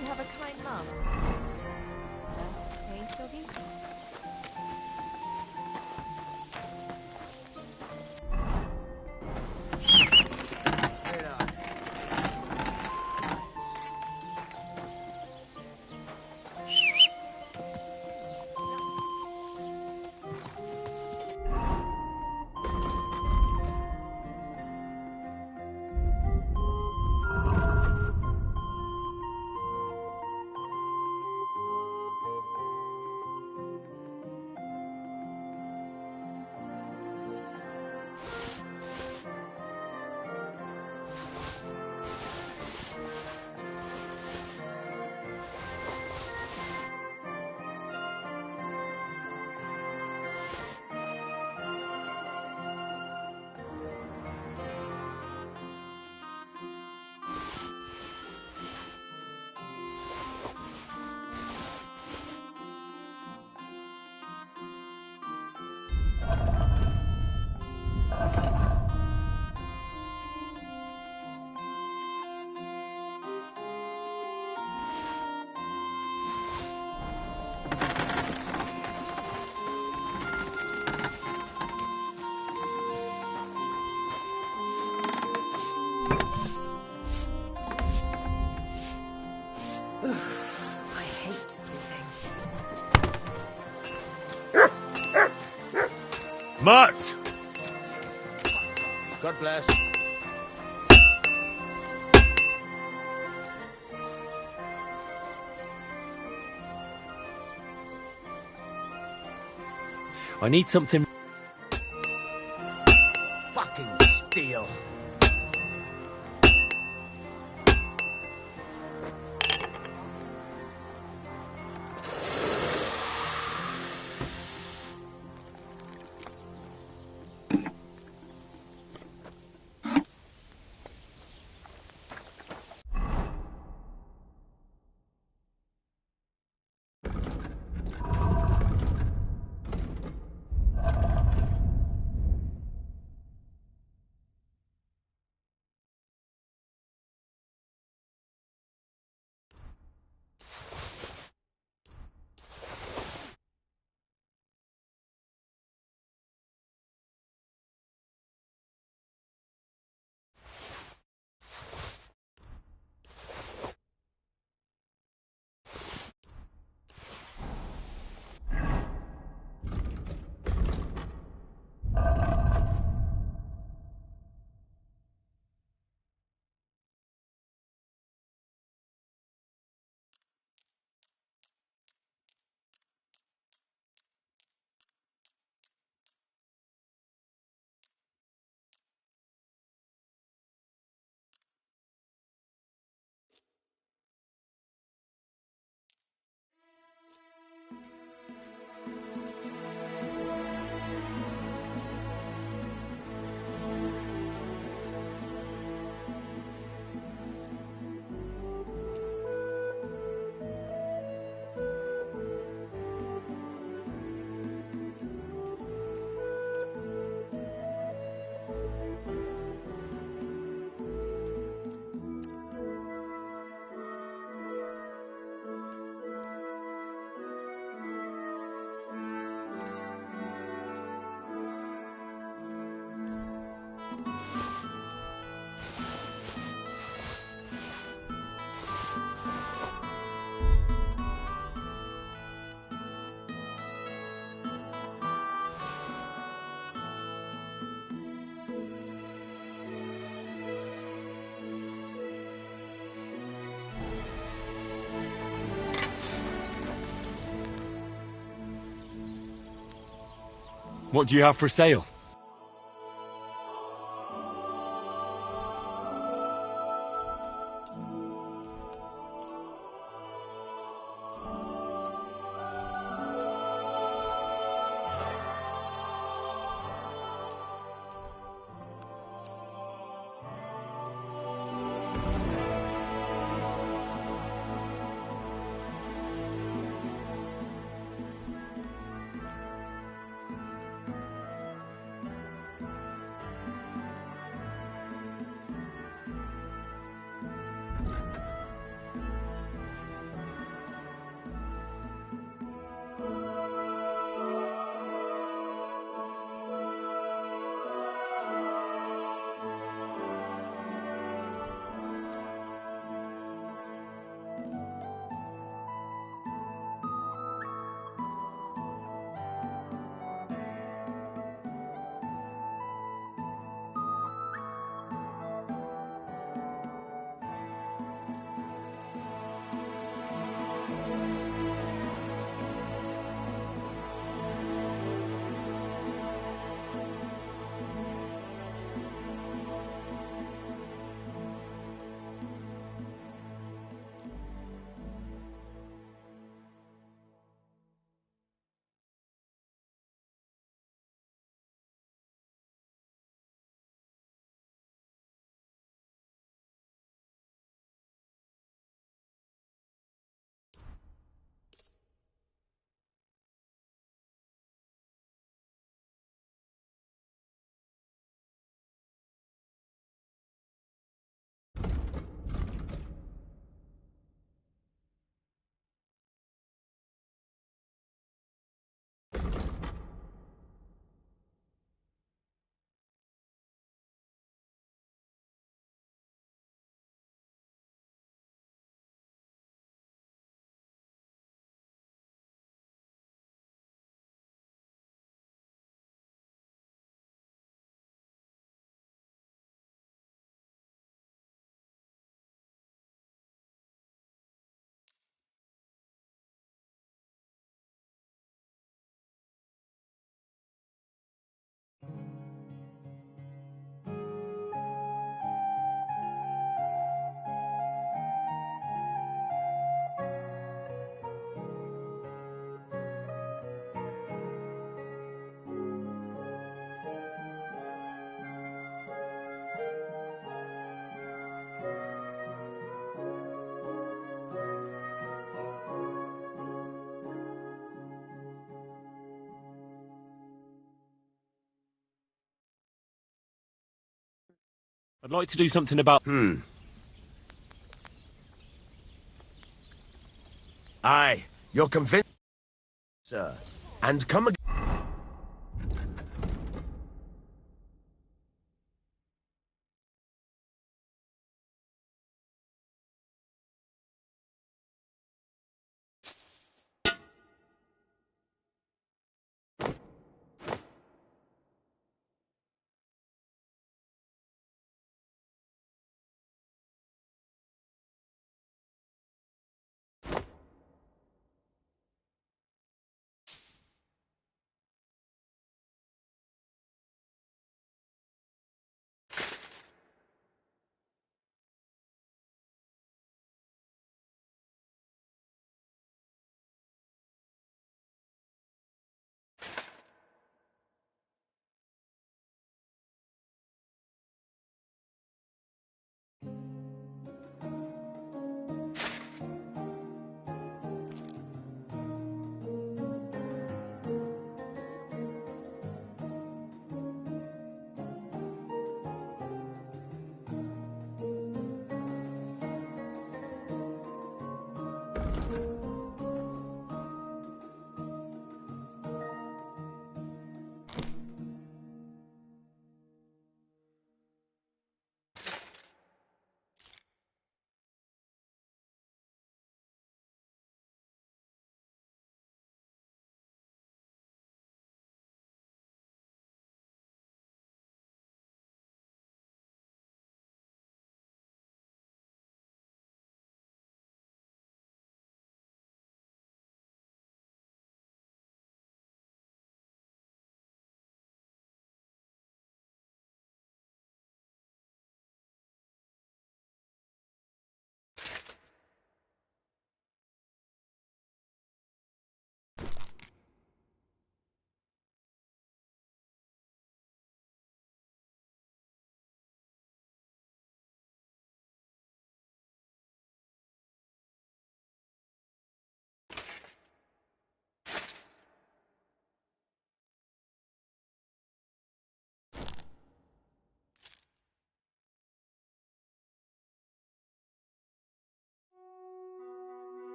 You have a kind mum. Hey, doggy? I hate sweeping. Mutt! God bless. I need something. Deal. What do you have for sale? I'd like to do something about... Aye, you're convinced, sir. And come again.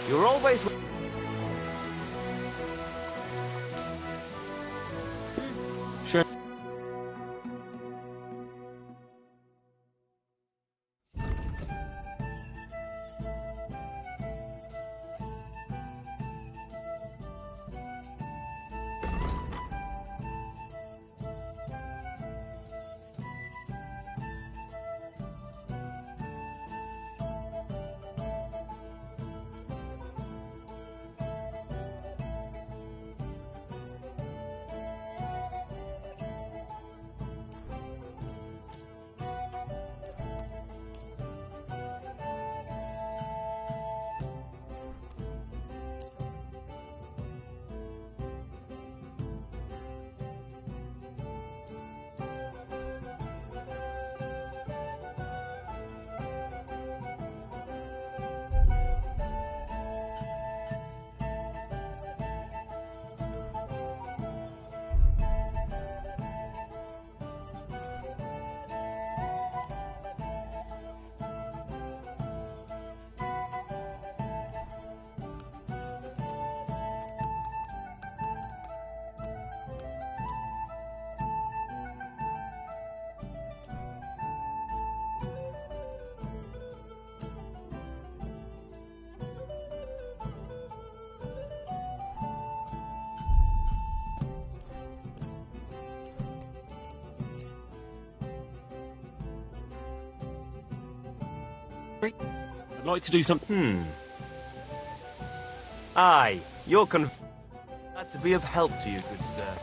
You're always... Sure. I'd like to do something. Aye, you're glad to be of help to you, good sir.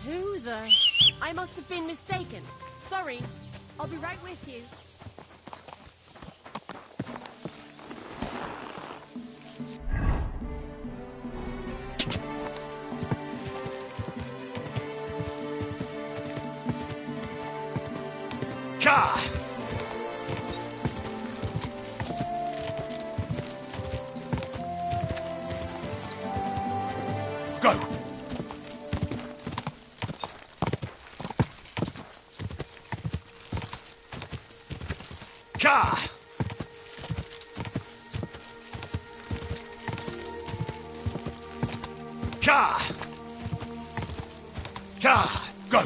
Who the... I must have been mistaken. Sorry. I'll be right with you. Ka! Go! Ka! Ka! Ka! Go!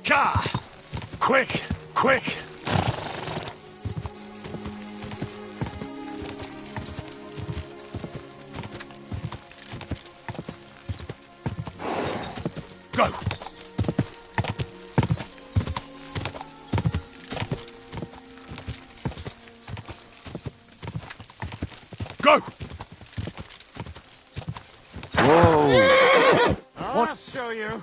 Ka! Quick! Quick! Go! Go! Whoa! I'll show you.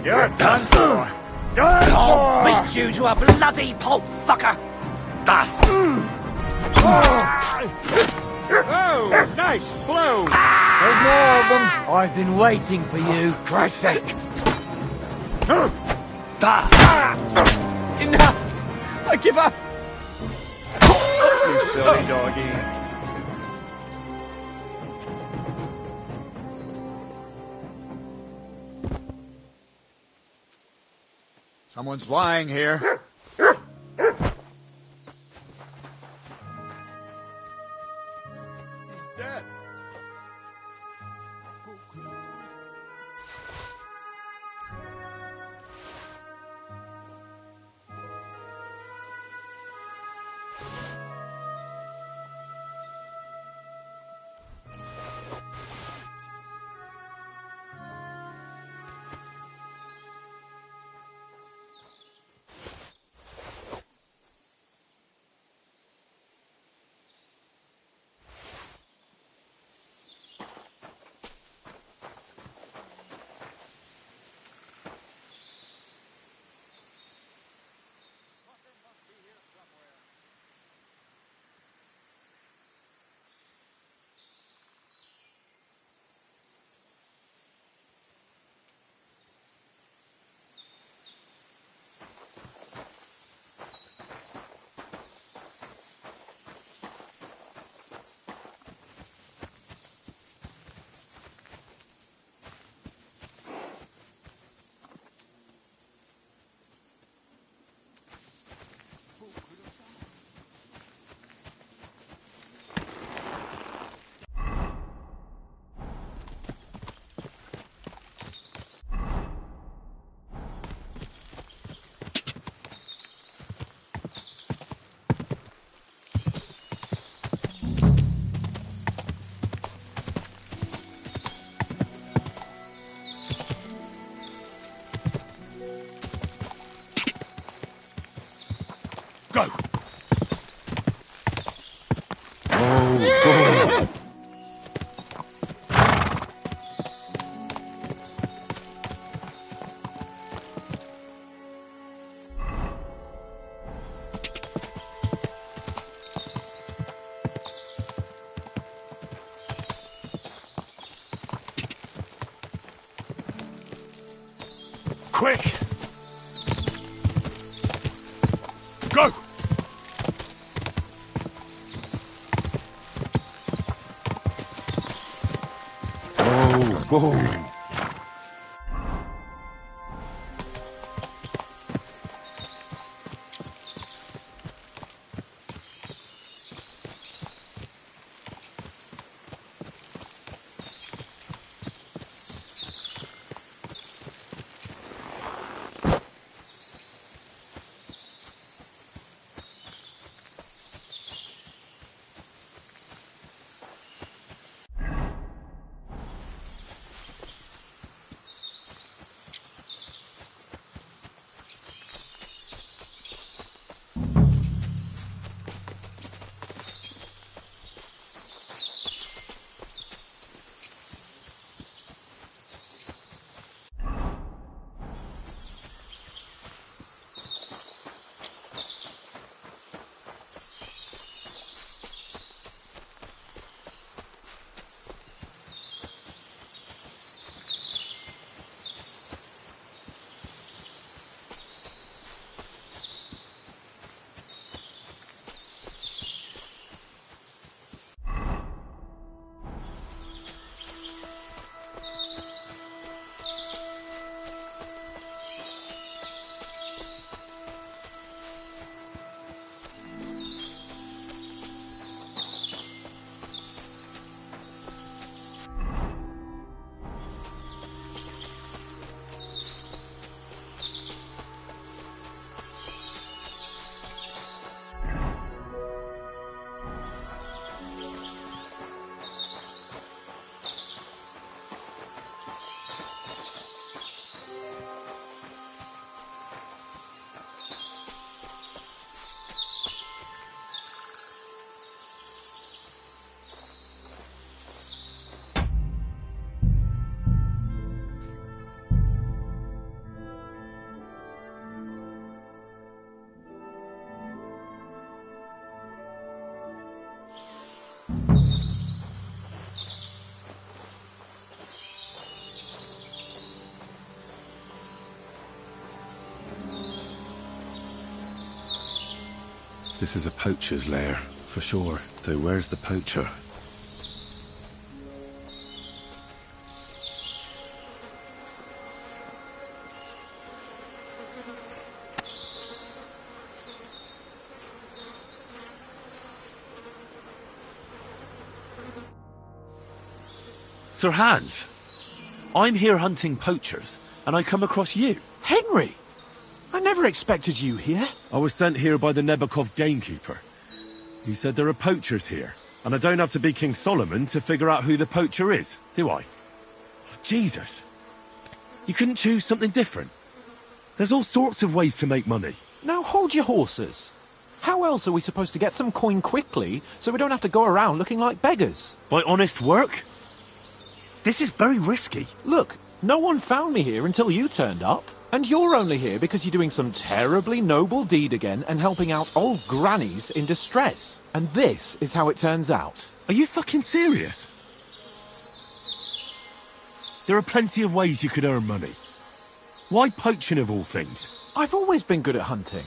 You're done for. Done for. I'll beat you to a bloody pulp, fucker! Oh, nice blow. There's more of them. I've been waiting for you. Christ's sake. Enough! I give up! You silly doggy. Someone's lying here. He's dead. Go! Oh, Quick! Go! whoa. This is a poacher's lair, for sure. So where's the poacher? Sir Hans, I'm here hunting poachers, and I come across you. Henry! I never expected you here. I was sent here by the Nebakov gamekeeper. He said there are poachers here, and I don't have to be King Solomon to figure out who the poacher is, do I? Jesus! You couldn't choose something different? There's all sorts of ways to make money. Now hold your horses. How else are we supposed to get some coin quickly so we don't have to go around looking like beggars? By honest work? This is very risky. Look, no one found me here until you turned up. And you're only here because you're doing some terribly noble deed again and helping out old grannies in distress. And this is how it turns out. Are you fucking serious? There are plenty of ways you could earn money. Why poaching of all things? I've always been good at hunting.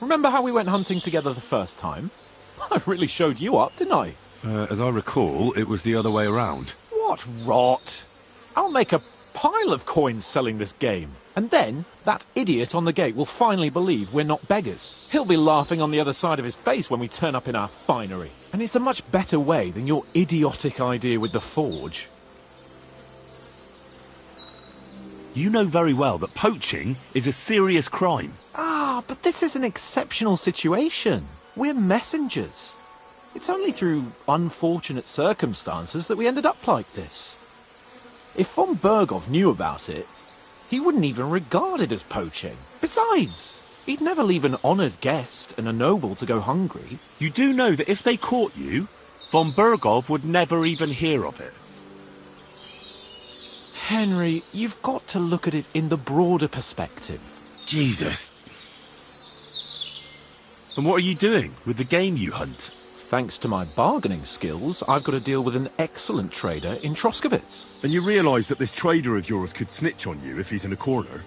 Remember how we went hunting together the first time? I really showed you up, didn't I? As I recall, it was the other way around. What rot! I'll make a pile of coins selling this game. And then, that idiot on the gate will finally believe we're not beggars. He'll be laughing on the other side of his face when we turn up in our finery. And it's a much better way than your idiotic idea with the forge. You know very well that poaching is a serious crime. Ah, but this is an exceptional situation. We're messengers. It's only through unfortunate circumstances that we ended up like this. If von Bergov knew about it, he wouldn't even regard it as poaching. Besides, He'd never leave an honoured guest and a noble to go hungry. You do know that if they caught you, von Bergov would never even hear of it. Henry, you've got to look at it in the broader perspective. Jesus. And what are you doing with the game you hunt? Thanks to my bargaining skills, I've got to deal with an excellent trader in Troskowitz. And you realise that this trader of yours could snitch on you if he's in a corner?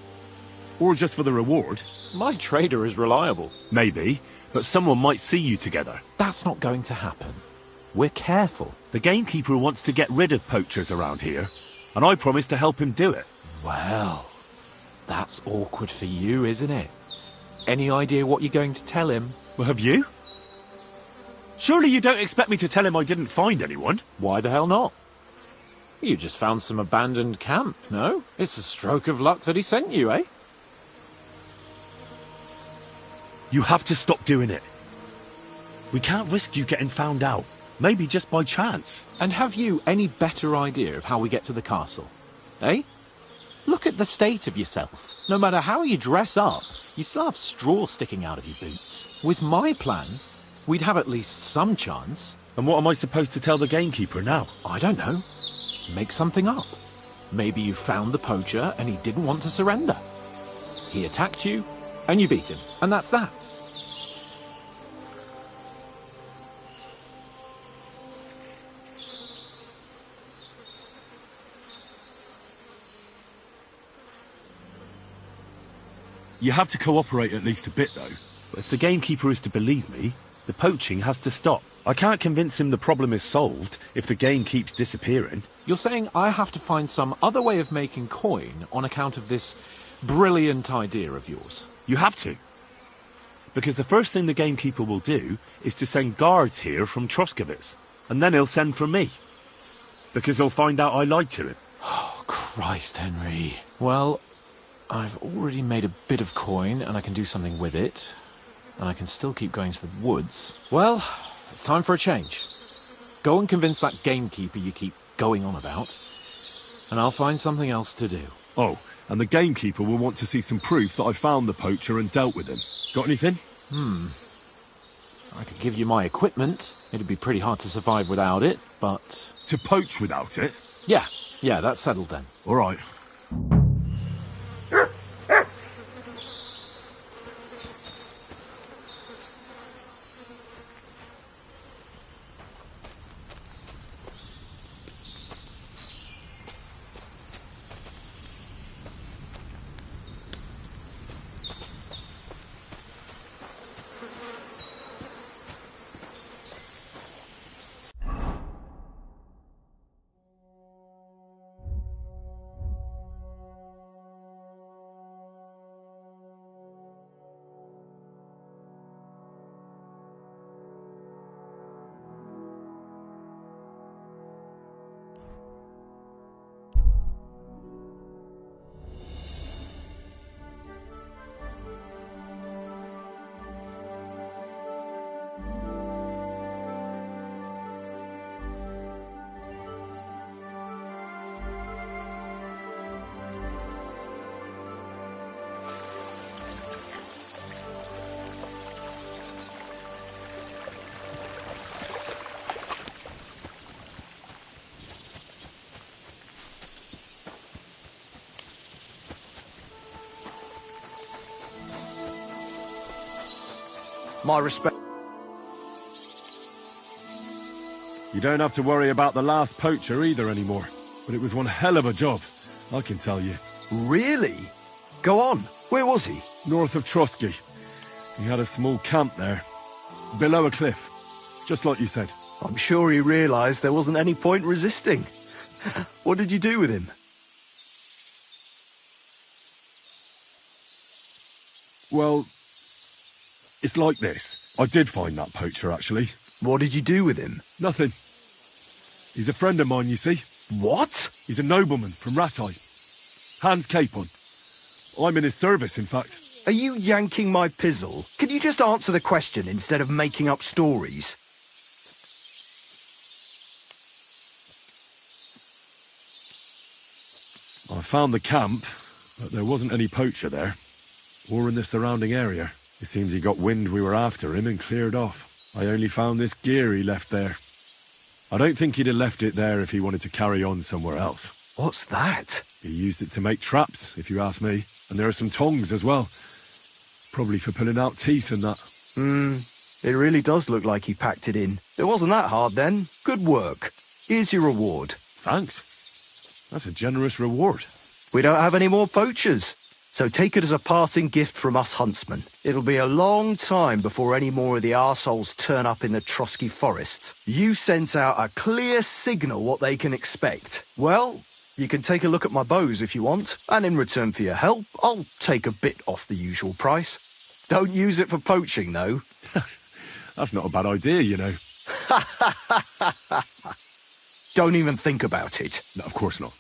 Or just for the reward? My trader is reliable. Maybe, but someone might see you together. That's not going to happen. We're careful. The gamekeeper wants to get rid of poachers around here, and I promise to help him do it. Well, that's awkward for you, isn't it? Any idea what you're going to tell him? Well, have you? Surely you don't expect me to tell him I didn't find anyone? Why the hell not? You just found some abandoned camp, no? It's a stroke of luck that he sent you, eh? You have to stop doing it. We can't risk you getting found out. Maybe just by chance. And have you any better idea of how we get to the castle? Eh? Look at the state of yourself. No matter how you dress up, you still have straw sticking out of your boots. With my plan, we'd have at least some chance. And what am I supposed to tell the gamekeeper now? I don't know. Make something up. Maybe you found the poacher and he didn't want to surrender. He attacked you, and you beat him. And that's that. You have to cooperate at least a bit, though. But if the gamekeeper is to believe me, the poaching has to stop. I can't convince him the problem is solved if the game keeps disappearing. You're saying I have to find some other way of making coin on account of this brilliant idea of yours? You have to. Because the first thing the gamekeeper will do is to send guards here from Troskowitz. And then he'll send for me. Because he'll find out I lied to him. Oh, Christ, Henry. Well, I've already made a bit of coin, and I can do something with it. And I can still keep going to the woods. Well, it's time for a change. Go and convince that gamekeeper you keep going on about, and I'll find something else to do. Oh, and the gamekeeper will want to see some proof that I found the poacher and dealt with him. Got anything? I could give you my equipment. It'd be pretty hard to survive without it, but... To poach without it? Yeah, that's settled then. All right. My respect. You don't have to worry about the last poacher either anymore. But it was one hell of a job, I can tell you. Really? Go on. Where was he? North of Trotsky. He had a small camp there. Below a cliff. Just like you said. I'm sure he realised there wasn't any point resisting. What did you do with him? Well, it's like this. I did find that poacher, actually. What did you do with him? Nothing. He's a friend of mine, you see. What? He's a nobleman from Ratai. Hans Capon. I'm in his service, in fact. Are you yanking my pizzle? Can you just answer the question instead of making up stories? I found the camp, but there wasn't any poacher there. or in the surrounding area. It seems he got wind we were after him and cleared off. I only found this gear he left there. I don't think he'd have left it there if he wanted to carry on somewhere else. What's that? He used it to make traps, if you ask me. And there are some tongs as well. Probably for pulling out teeth and that. It really does look like he packed it in. It wasn't that hard then. Good work. Here's your reward. Thanks. That's a generous reward. We don't have any more poachers, so take it as a parting gift from us huntsmen. It'll be a long time before any more of the arseholes turn up in the Trotsky forests. You sent out a clear signal what they can expect. Well, you can take a look at my bows if you want, and in return for your help, I'll take a bit off the usual price. Don't use it for poaching, though. That's not a bad idea, you know. Don't even think about it. No, of course not.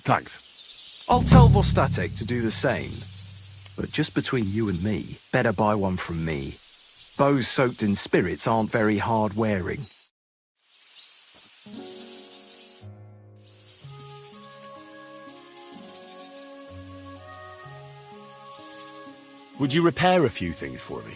Thanks. I'll tell Vostatek to do the same. But just between you and me, better buy one from me. Bows soaked in spirits aren't very hard wearing. Would you repair a few things for me?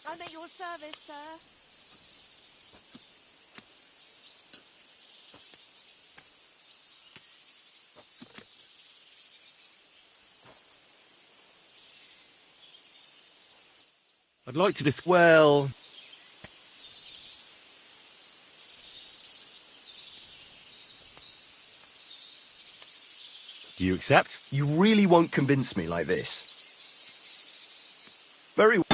I'm at your service, sir. I'd like to Well... Do you accept? You really won't convince me like this. Very well.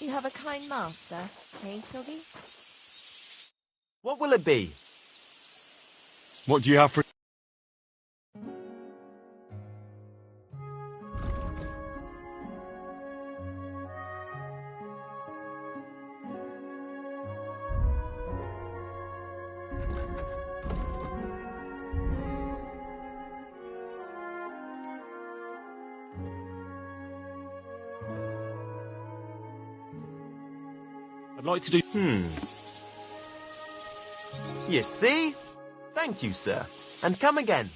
You have a kind master, eh, Soggy? What will it be? What do you have for... I'd like to do... You see? Thank you, sir. And come again.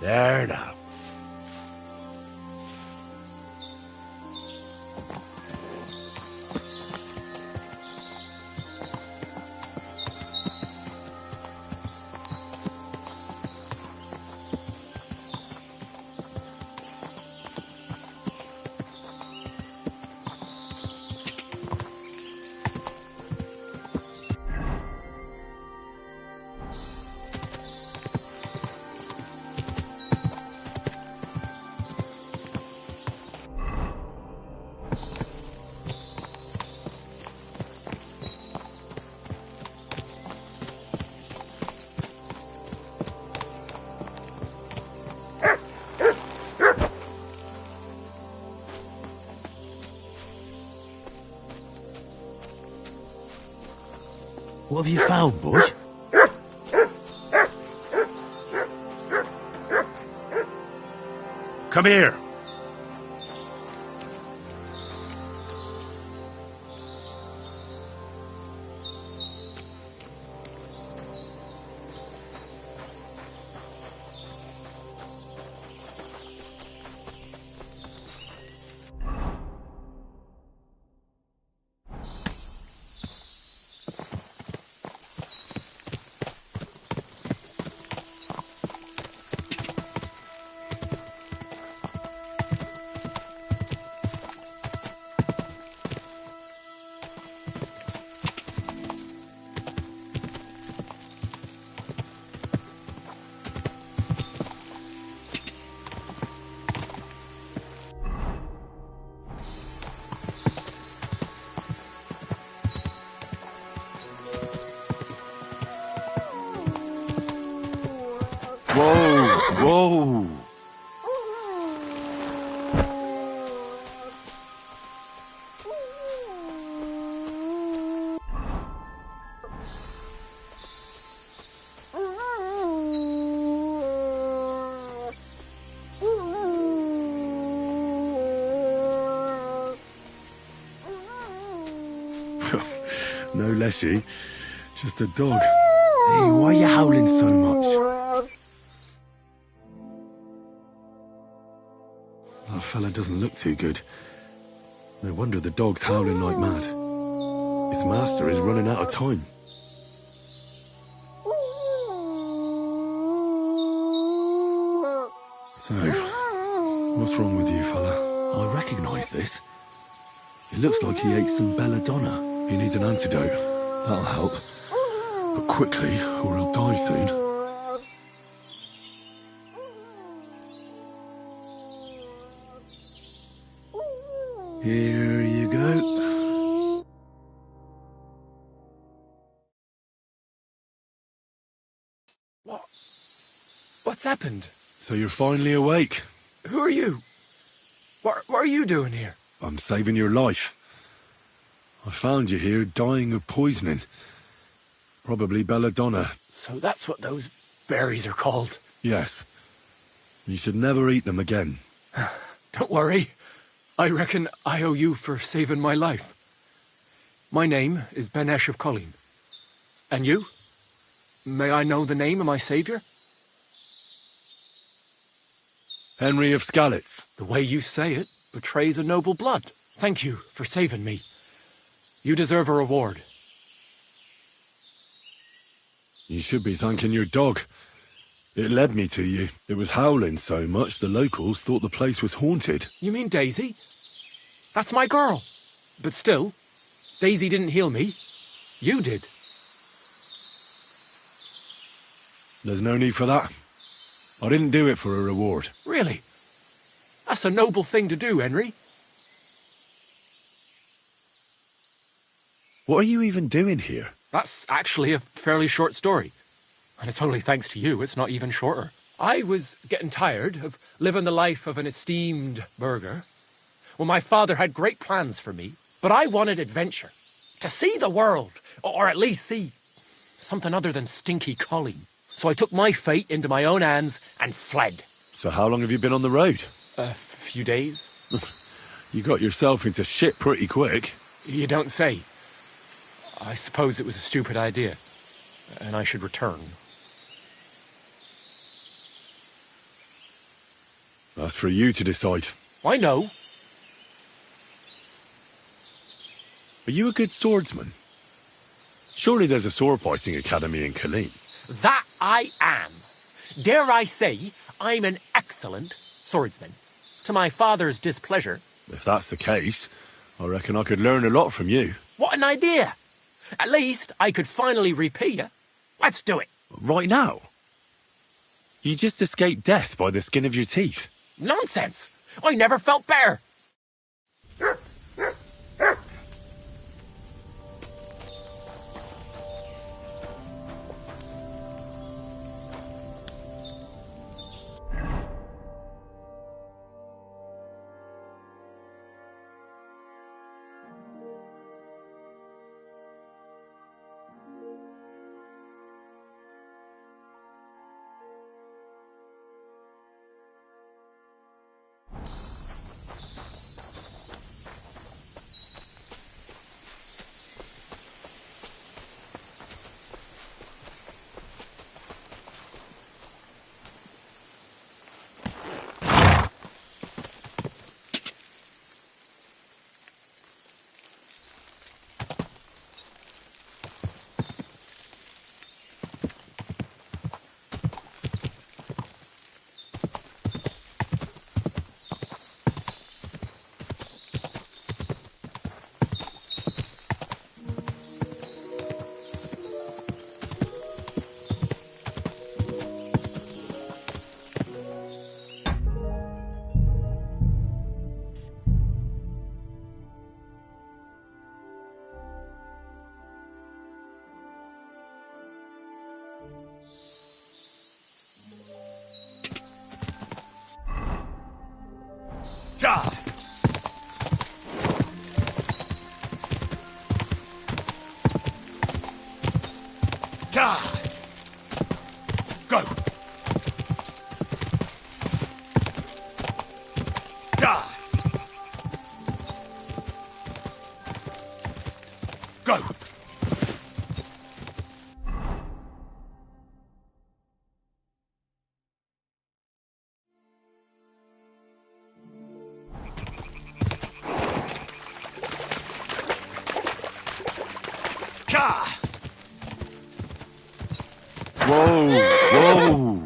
There now. What have you found, boy? Come here. Whoa! No Leshy, just a dog. Hey, why are you howling so much? That fella doesn't look too good. No wonder the dog's howling like mad. His master is running out of time. So, what's wrong with you, fella? I recognise this. It looks like he ate some belladonna. He needs an antidote. That'll help. But quickly, or he'll die soon. Here you go. What's happened? So you're finally awake. Who are you? What are you doing here? I'm saving your life. I found you here dying of poisoning. Probably belladonna. So that's what those berries are called. Yes. You should never eat them again. Don't worry. I reckon I owe you for saving my life. My name is Benesh of Colleen. And you? May I know the name of my savior? Henry of Skalitz. The way you say it betrays a noble blood. Thank you for saving me. You deserve a reward. You should be thanking your dog. It led me to you. It was howling so much the locals thought the place was haunted. You mean Daisy? That's my girl. But still, Daisy didn't heal me. You did. There's no need for that. I didn't do it for a reward. Really? That's a noble thing to do, Henry. What are you even doing here? That's actually a fairly short story. And it's only thanks to you, it's not even shorter. I was getting tired of living the life of an esteemed burgher. Well, my father had great plans for me, but I wanted adventure. To see the world, or at least see something other than stinky Colleen. So I took my fate into my own hands and fled. So how long have you been on the road? A few days. You got yourself into shit pretty quick. You don't say. I suppose it was a stupid idea, and I should return. That's for you to decide. I know. Are you a good swordsman? Surely there's a sword fighting academy in Colleen. That I am. Dare I say, I'm an excellent swordsman. To my father's displeasure. If that's the case, I reckon I could learn a lot from you. What an idea! At least I could finally repay you. Let's do it. Right now? You just escaped death by the skin of your teeth. Nonsense! I never felt better. Ja! Ja! Go! Ja! Go! Ja! Whoa! Whoa!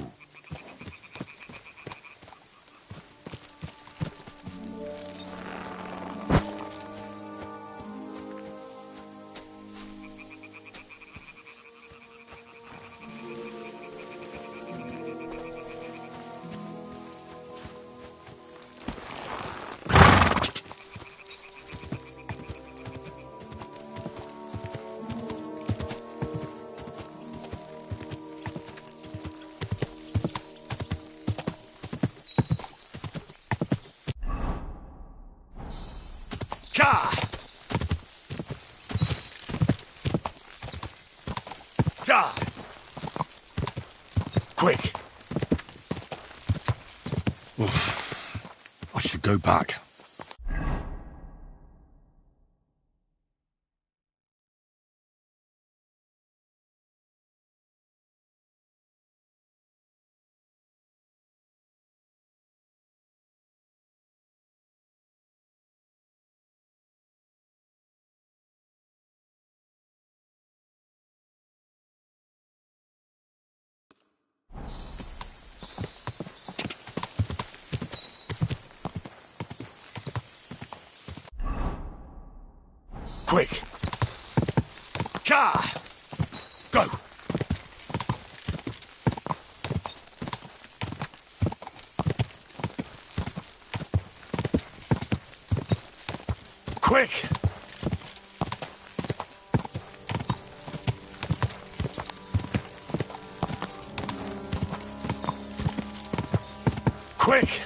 Ja! Ja! Quick! Oof. I should go back. Quick! Ja! Go! Quick! Quick!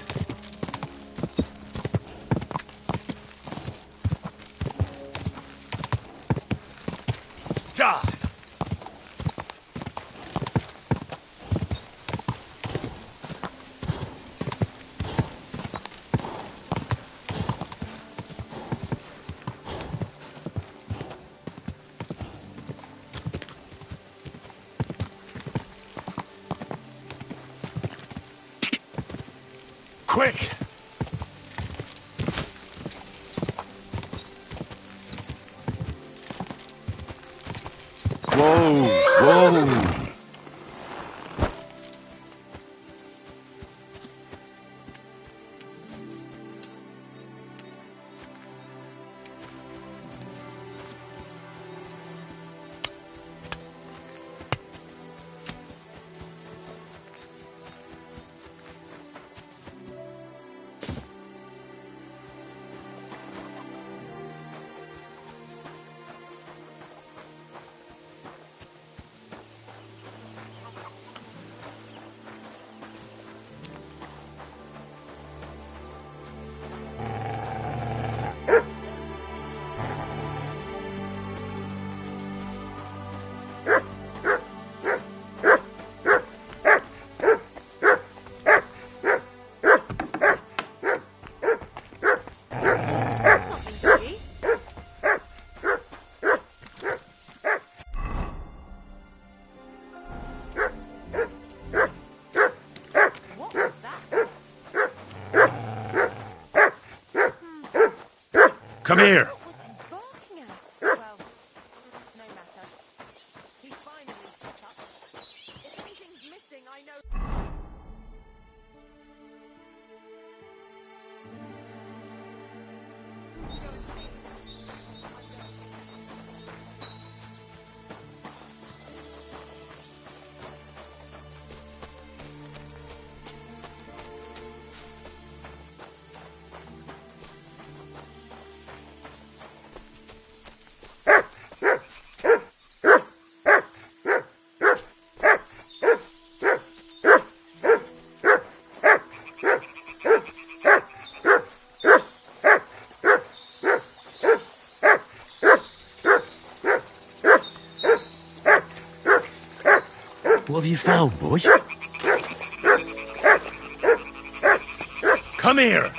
Ja! quick! Whoa, whoa. Come here! Barking at? Well, no matter. He's finally set up. If anything's missing, I know. What have you found, boy? Come here!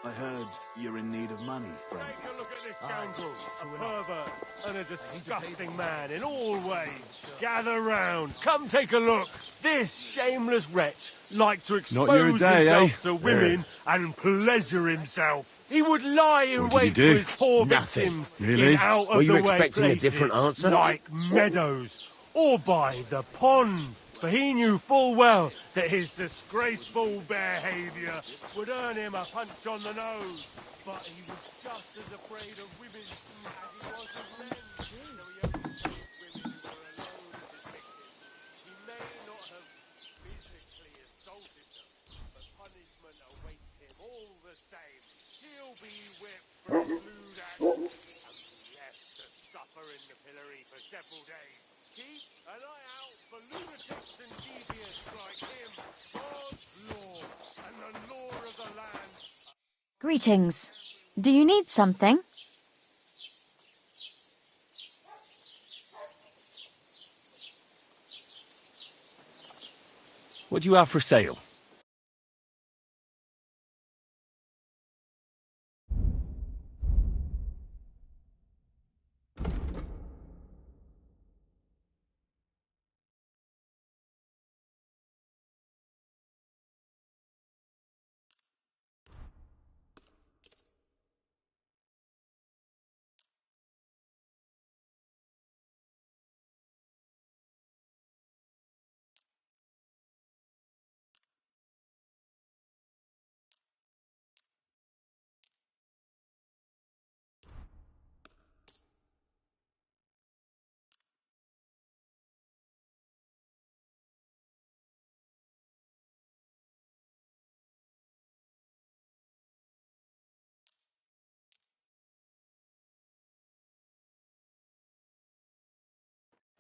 I heard you're in need of money, friend. Take a look at this scoundrel, a pervert and a disgusting man in all ways. Gather round, come take a look. This shameless wretch liked to Not your expose day, himself eh? to women and pleasure himself. He would lie in What did he wait do? for his poor Nothing. victims Really? in out Were of you the way expecting a places different answer? like meadows or by the pond. For he knew full well that his disgraceful behaviour would earn him a punch on the nose. But he was just as afraid of women as he was of men. So he only chose women who were alone as his victims. He may not have physically assaulted them, but punishment awaits him all the same. He'll be whipped from Ludac and be left to suffer in the pillory for several days. Keep an eye out for lunatics and deviants like him. God's law and the law of the land. Greetings. Do you need something? What do you have for sale?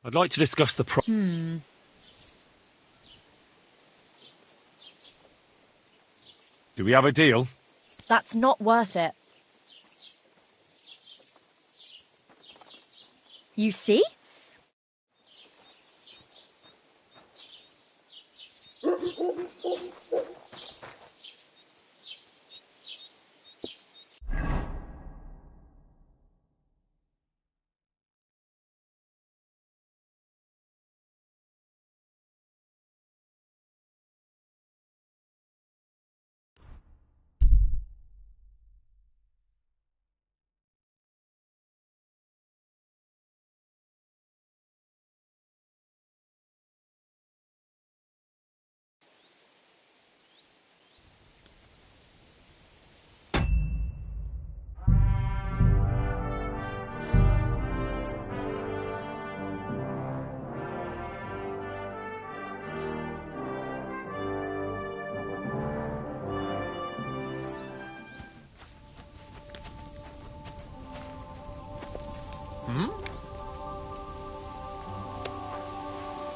I'd like to discuss the Do we have a deal? That's not worth it. You see?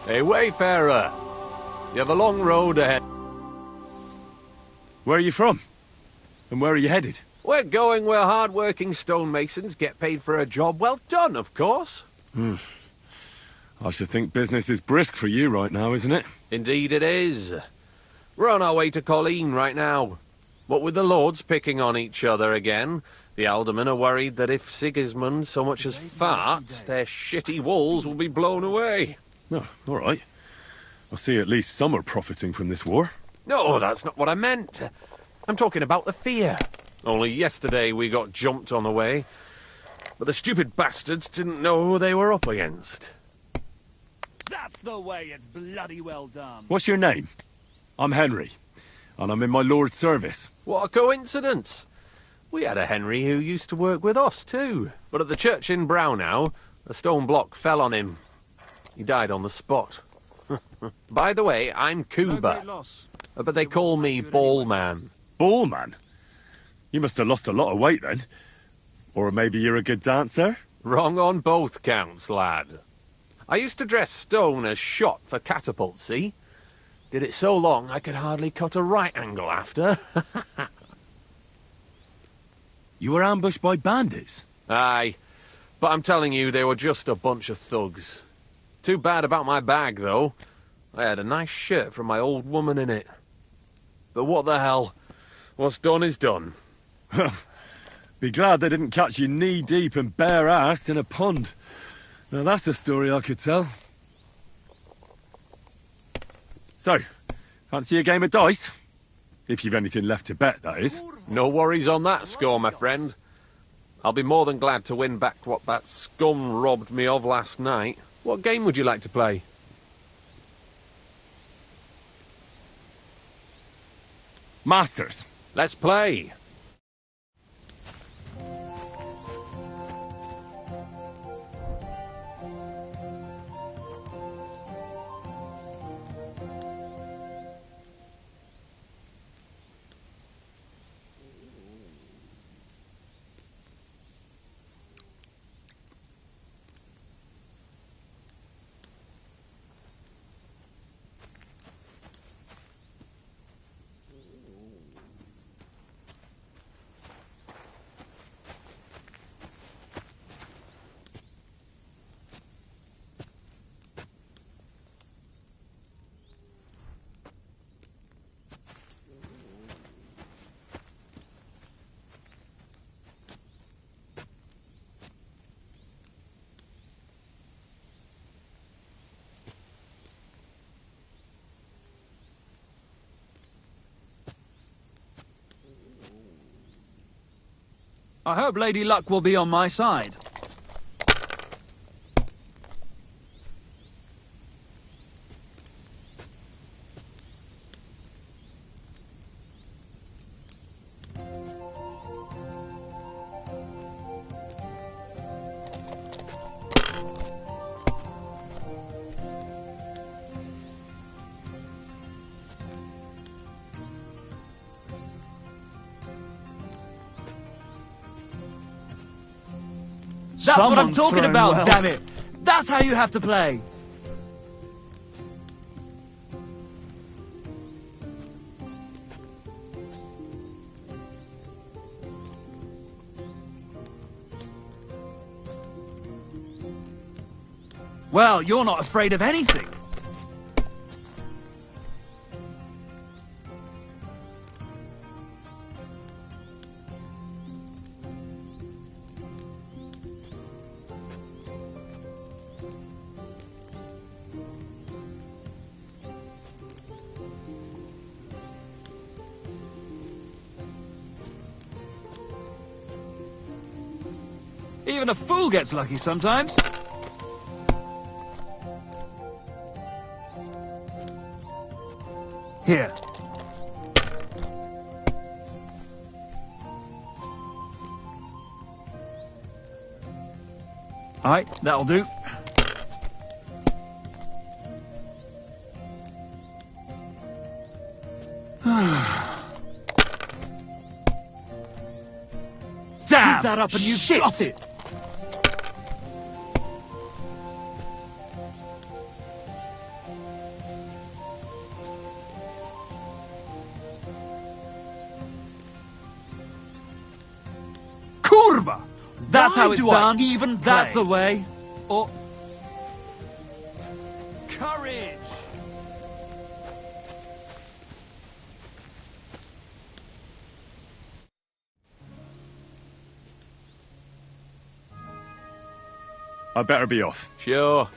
Hey, wayfarer. You have a long road ahead. Where are you from? And where are you headed? We're going where hard-working stonemasons get paid for a job well done, of course. I should think business is brisk for you right now, isn't it? Indeed it is. We're on our way to Colleen right now. What with the lords picking on each other again, the aldermen are worried that if Sigismund so much as farts, their shitty walls will be blown away. Oh, all right. I see at least some are profiting from this war. No, that's not what I meant. I'm talking about the fear. Only yesterday we got jumped on the way. But the stupid bastards didn't know who they were up against. That's the way, it's bloody well done. What's your name? I'm Henry, and I'm in my lord's service. What a coincidence. We had a Henry who used to work with us too. But at the church in Brownhow, a stone block fell on him. He died on the spot. By the way, I'm Cuba. But they call me Ball Man. Ball Man? You must have lost a lot of weight then. Or maybe you're a good dancer? Wrong on both counts, lad. I used to dress stone as shot for catapult, see? Did it so long I could hardly cut a right angle after. You were ambushed by bandits? Aye, but I'm telling you, they were just a bunch of thugs. Too bad about my bag, though. I had a nice shirt from my old woman in it. But what the hell? What's done is done. Be glad they didn't catch you knee-deep and bare-assed in a pond. Now that's a story I could tell. So, fancy a game of dice? If you've anything left to bet, that is. No worries on that score, my friend. I'll be more than glad to win back what that scum robbed me of last night. What game would you like to play? Masters. Let's play. I hope Lady Luck will be on my side. That's what I'm talking about, damn it! That's how you have to play! Well, you're not afraid of anything. Even a fool gets lucky sometimes. Here. Alright, that'll do. Damn! Keep that up and you've got it! Kurva! That's how it's done. Even that's the way. Or courage. I better be off. Sure.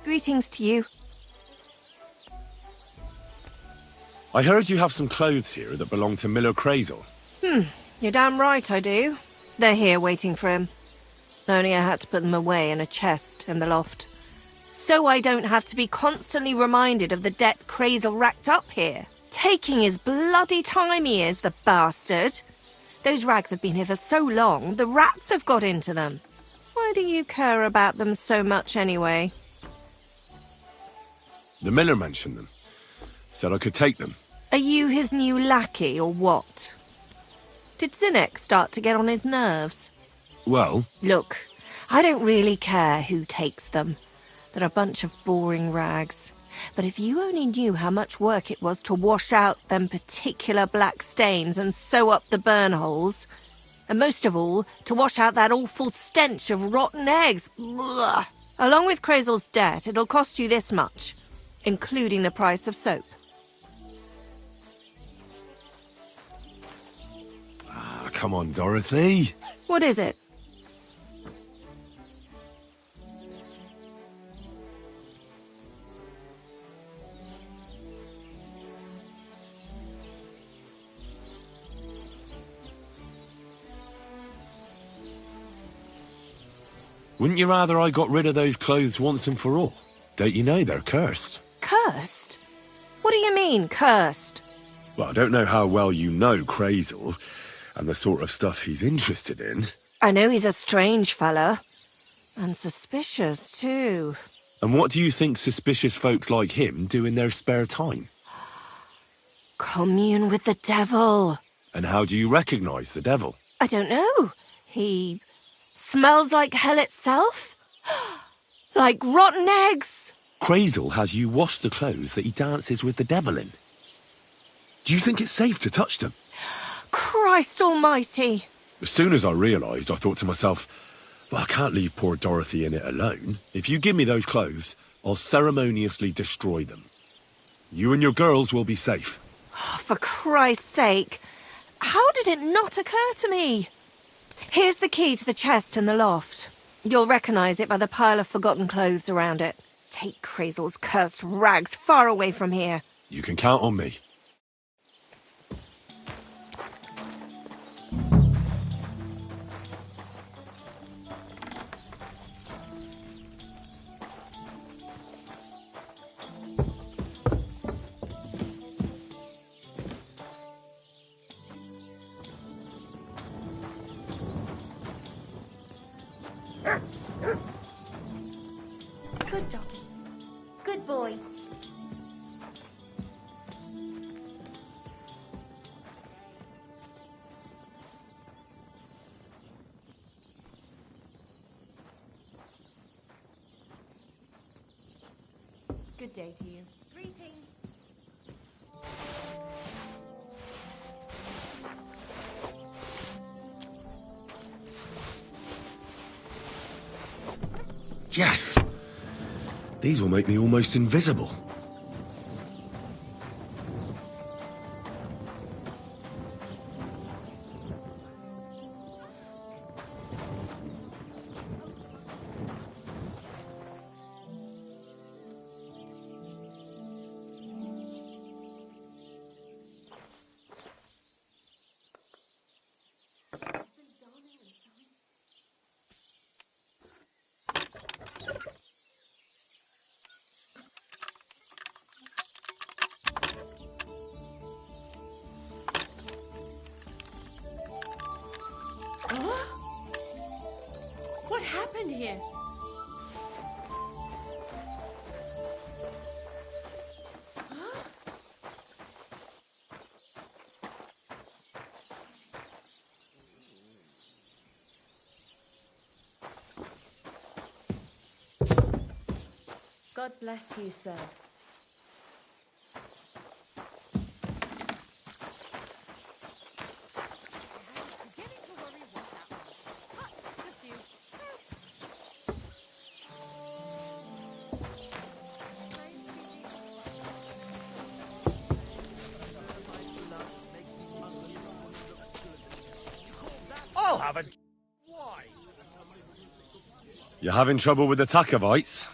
Greetings to you. I heard you have some clothes here that belong to Miller Crazel. You're damn right I do. They're here waiting for him. Only I had to put them away in a chest in the loft. So I don't have to be constantly reminded of the debt Crazel racked up here. Taking his bloody time he is, the bastard. Those rags have been here for so long, the rats have got into them. Why do you care about them so much anyway? The miller mentioned them. Said I could take them. Are you his new lackey or what? Did Zinnek start to get on his nerves? Well, Look, I don't really care who takes them. They're a bunch of boring rags. But if you only knew how much work it was to wash out them particular black stains and sew up the burn holes, and most of all, to wash out that awful stench of rotten eggs. Blah. Along with Crazel's debt, it'll cost you this much, including the price of soap. Come on, Dorothy. What is it? Wouldn't you rather I got rid of those clothes once and for all? Don't you know they're cursed? Cursed? What do you mean, cursed? Well, I don't know how well you know Crazel and the sort of stuff he's interested in. I know he's a strange fella. And suspicious, too. And what do you think suspicious folks like him do in their spare time? Commune with the devil. And how do you recognise the devil? I don't know. He smells like hell itself? Like rotten eggs. Crazel has you wash the clothes that he dances with the devil in. Do you think it's safe to touch them? Christ almighty. As soon as I realised, I thought to myself, well, I can't leave poor Dorothy in it alone. If you give me those clothes, I'll ceremoniously destroy them. You and your girls will be safe. For Christ's sake! How did it not occur to me? Here's the key to the chest in the loft. You'll recognise it by the pile of forgotten clothes around it. Take Crazel's cursed rags far away from here. You can count on me. Good doggy. Good boy. Good day to you. Greetings. Yes! These will make me almost invisible. What happened here? God bless you, sir. I'll have a... You having trouble with the Takovites?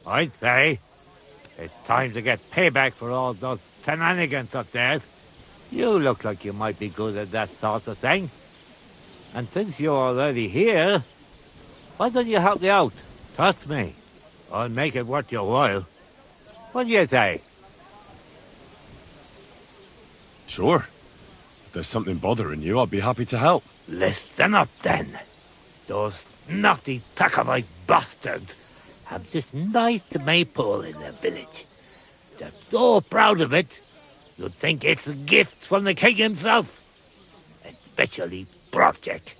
I'd say it's time to get payback for all those shenanigans up there. You look like you might be good at that sort of thing. And since you're already here, why don't you help me out? Trust me, I'll make it worth your while. What do you say? Sure. If there's something bothering you, I'd be happy to help. Listen up, then. Those naughty Takovite bastards have this nice maypole in their village. They're so proud of it, you'd think it's a gift from the king himself. Especially Project.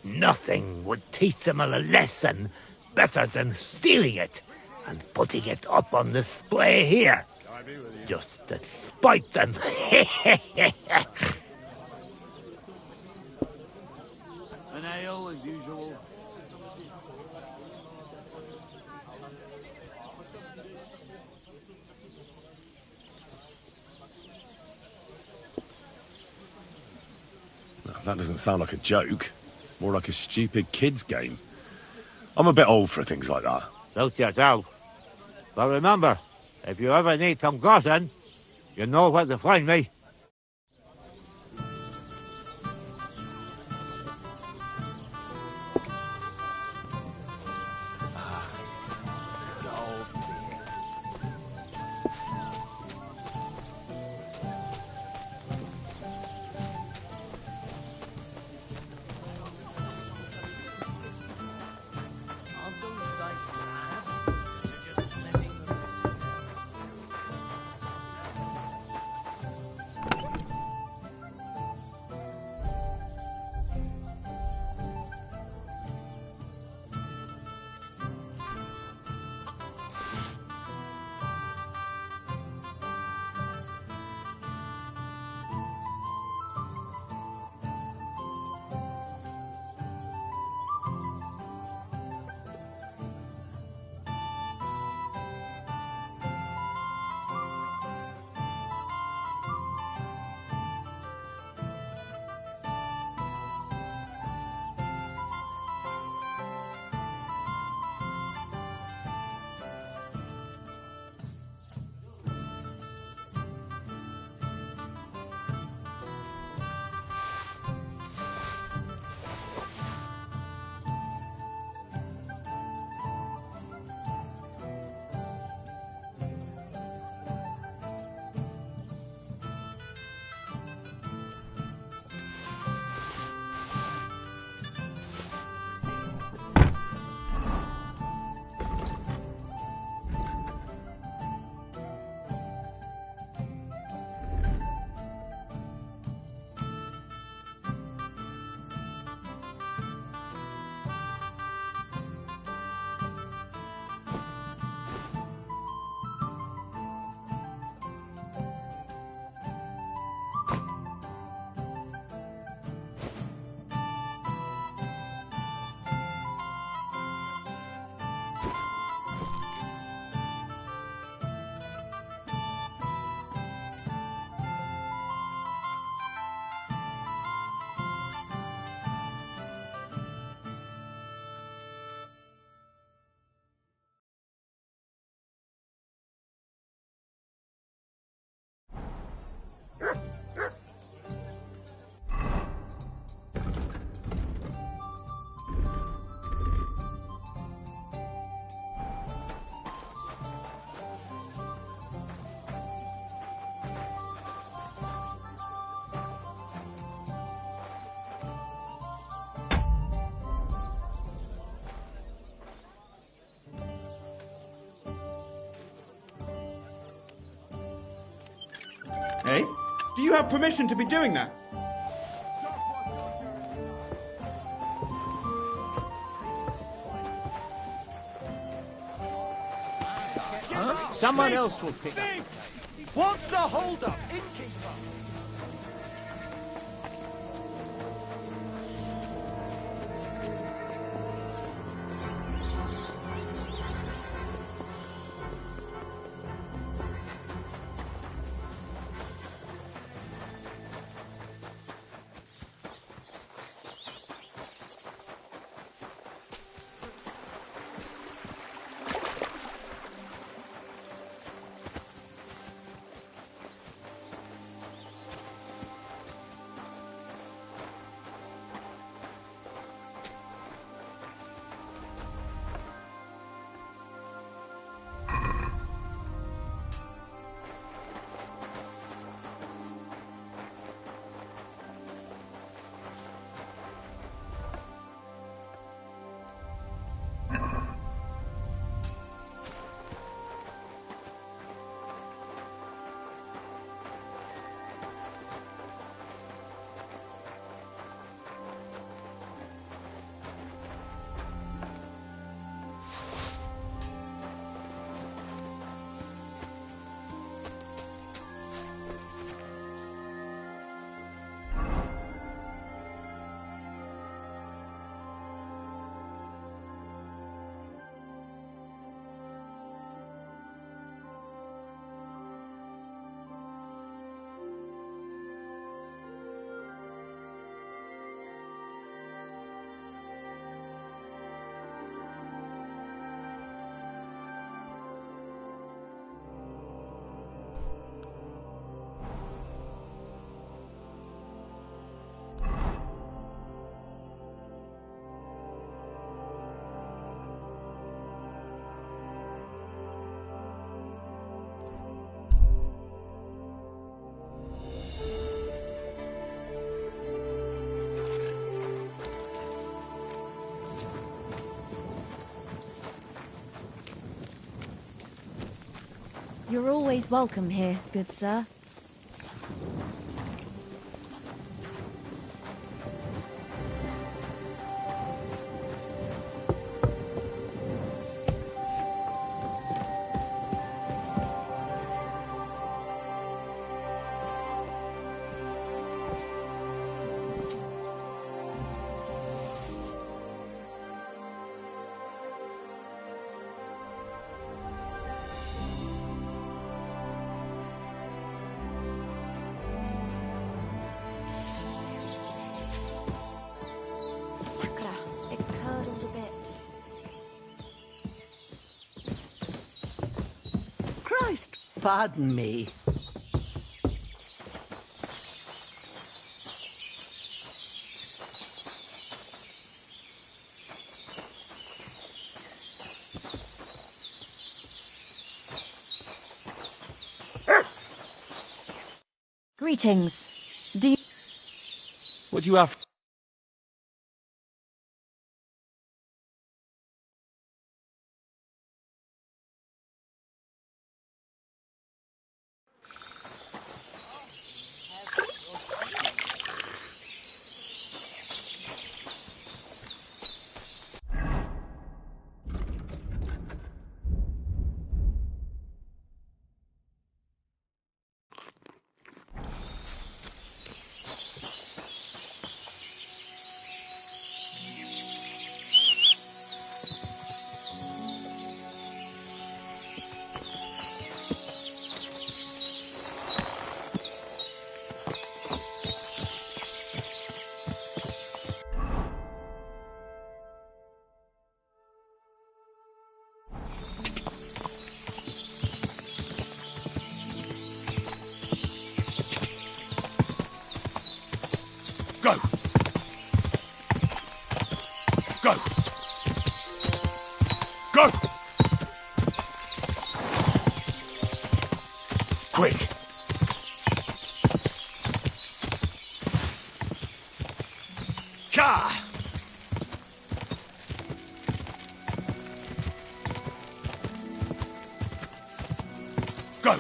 Nothing would teach them a lesson better than stealing it and putting it up on display here. Just to spite them. An ale as usual. That doesn't sound like a joke. More like a stupid kid's game. I'm a bit old for things like that. Suit yourself. But remember, if you ever need some groschen, you know where to find me. Do you have permission to be doing that? Huh? Someone else will pick up. What's the hold-up, innkeeper? You're always welcome here, good sir. It curdled a bit. Christ, pardon me. Greetings. Do you... What do you have? Go! Go! Go! Quick! Ka! Go!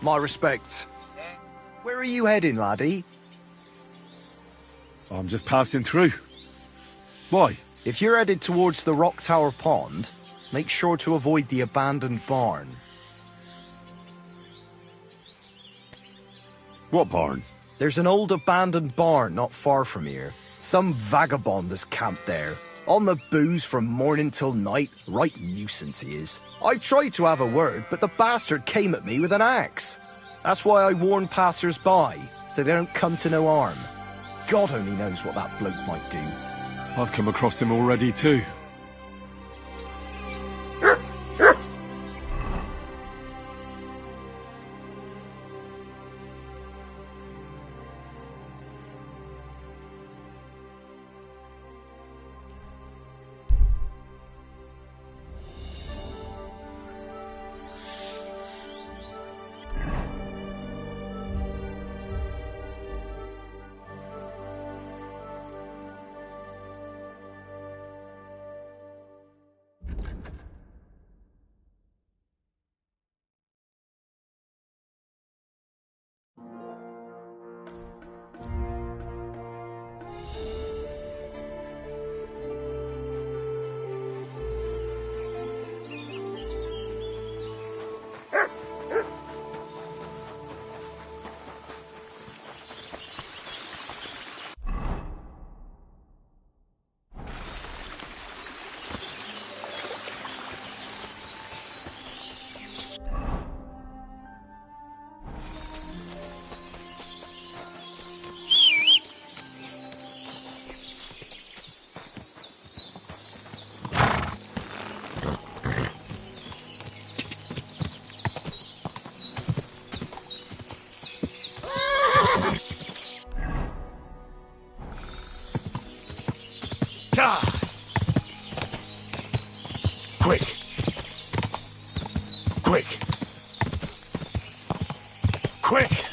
My respects. Where are you heading, laddie? I'm just passing through. Why? If you're headed towards the Rock Tower Pond, make sure to avoid the abandoned barn. What barn? There's an old abandoned barn not far from here. Some vagabond has camped there. On the booze from morning till night. Right nuisance he is. I've tried to have a word, but the bastard came at me with an axe. That's why I warn passers-by, so they don't come to no harm. God only knows what that bloke might do. I've come across him already too. Quick! Quick! Quick!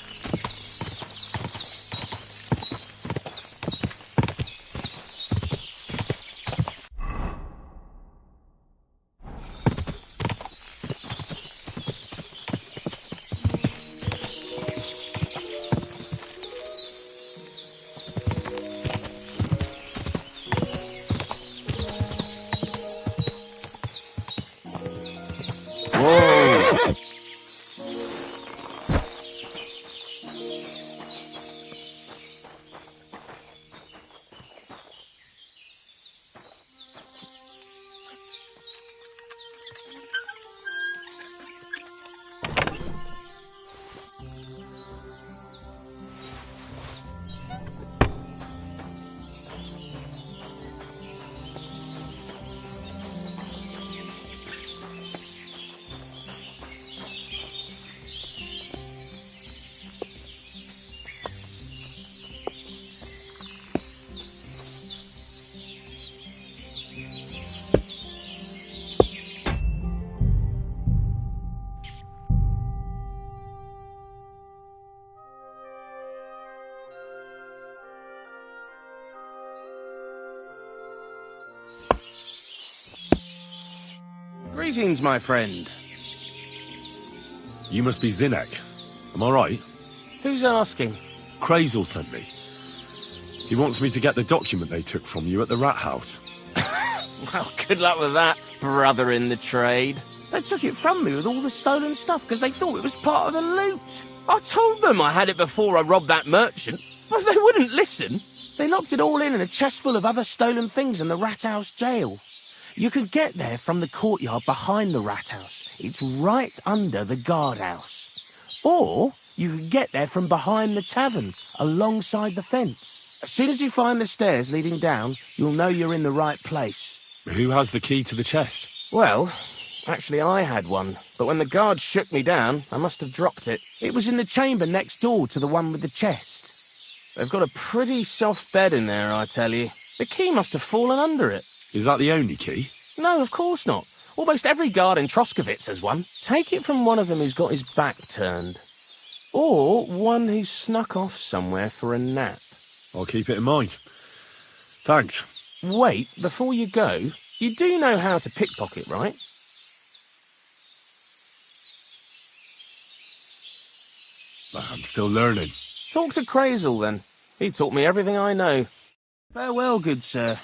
Greetings, my friend. You must be Zinnek. Am I right? Who's asking? Crazel sent me. He wants me to get the document they took from you at the rat house. Well, good luck with that, brother in the trade. They took it from me with all the stolen stuff because they thought it was part of the loot. I told them I had it before I robbed that merchant, but they wouldn't listen. They locked it all in a chest full of other stolen things in the rat house jail. You can get there from the courtyard behind the rat house. It's right under the guardhouse. Or you can get there from behind the tavern, alongside the fence. As soon as you find the stairs leading down, you'll know you're in the right place. Who has the key to the chest? Well, actually I had one, but when the guards shook me down, I must have dropped it. It was in the chamber next door to the one with the chest. They've got a pretty soft bed in there, I tell you. The key must have fallen under it. Is that the only key? No, of course not. Almost every guard in Troskovitz has one. Take it from one of them who's got his back turned. Or one who snuck off somewhere for a nap. I'll keep it in mind. Thanks. Wait, before you go, you do know how to pickpocket, right? I'm still learning. Talk to Crazel, then. He taught me everything I know. Farewell, good sir.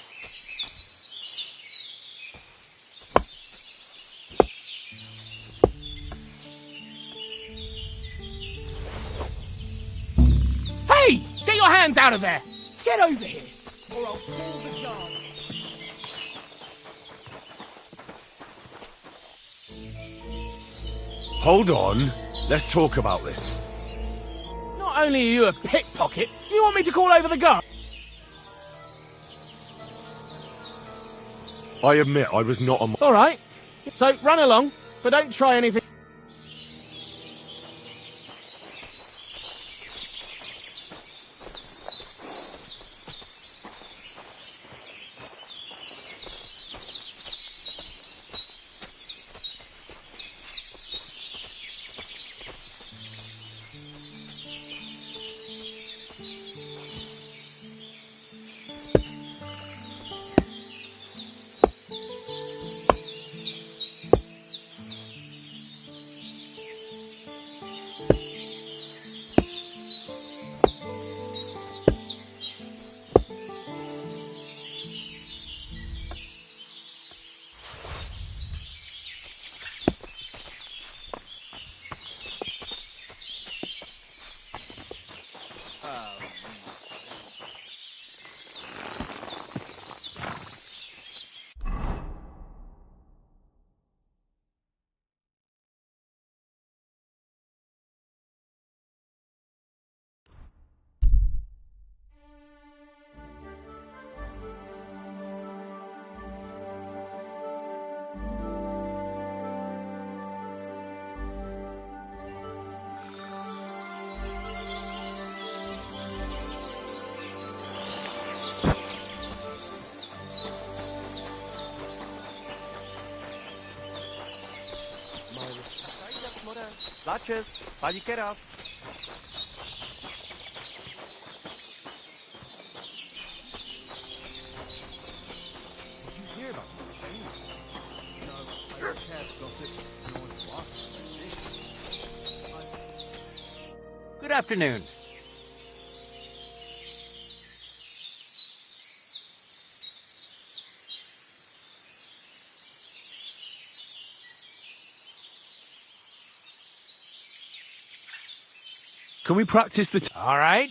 Hey! Get your hands out of there! Get over here, or I'll call the guard. Hold on. Let's talk about this. Not only are you a pickpocket, you want me to call over the guard? I admit I was not on my... All right. So run along, but don't try anything. Latches, Palikera. Did you hear about the thing? No, I can't gossip. No one's watching. Good afternoon. Can we practice the... All right.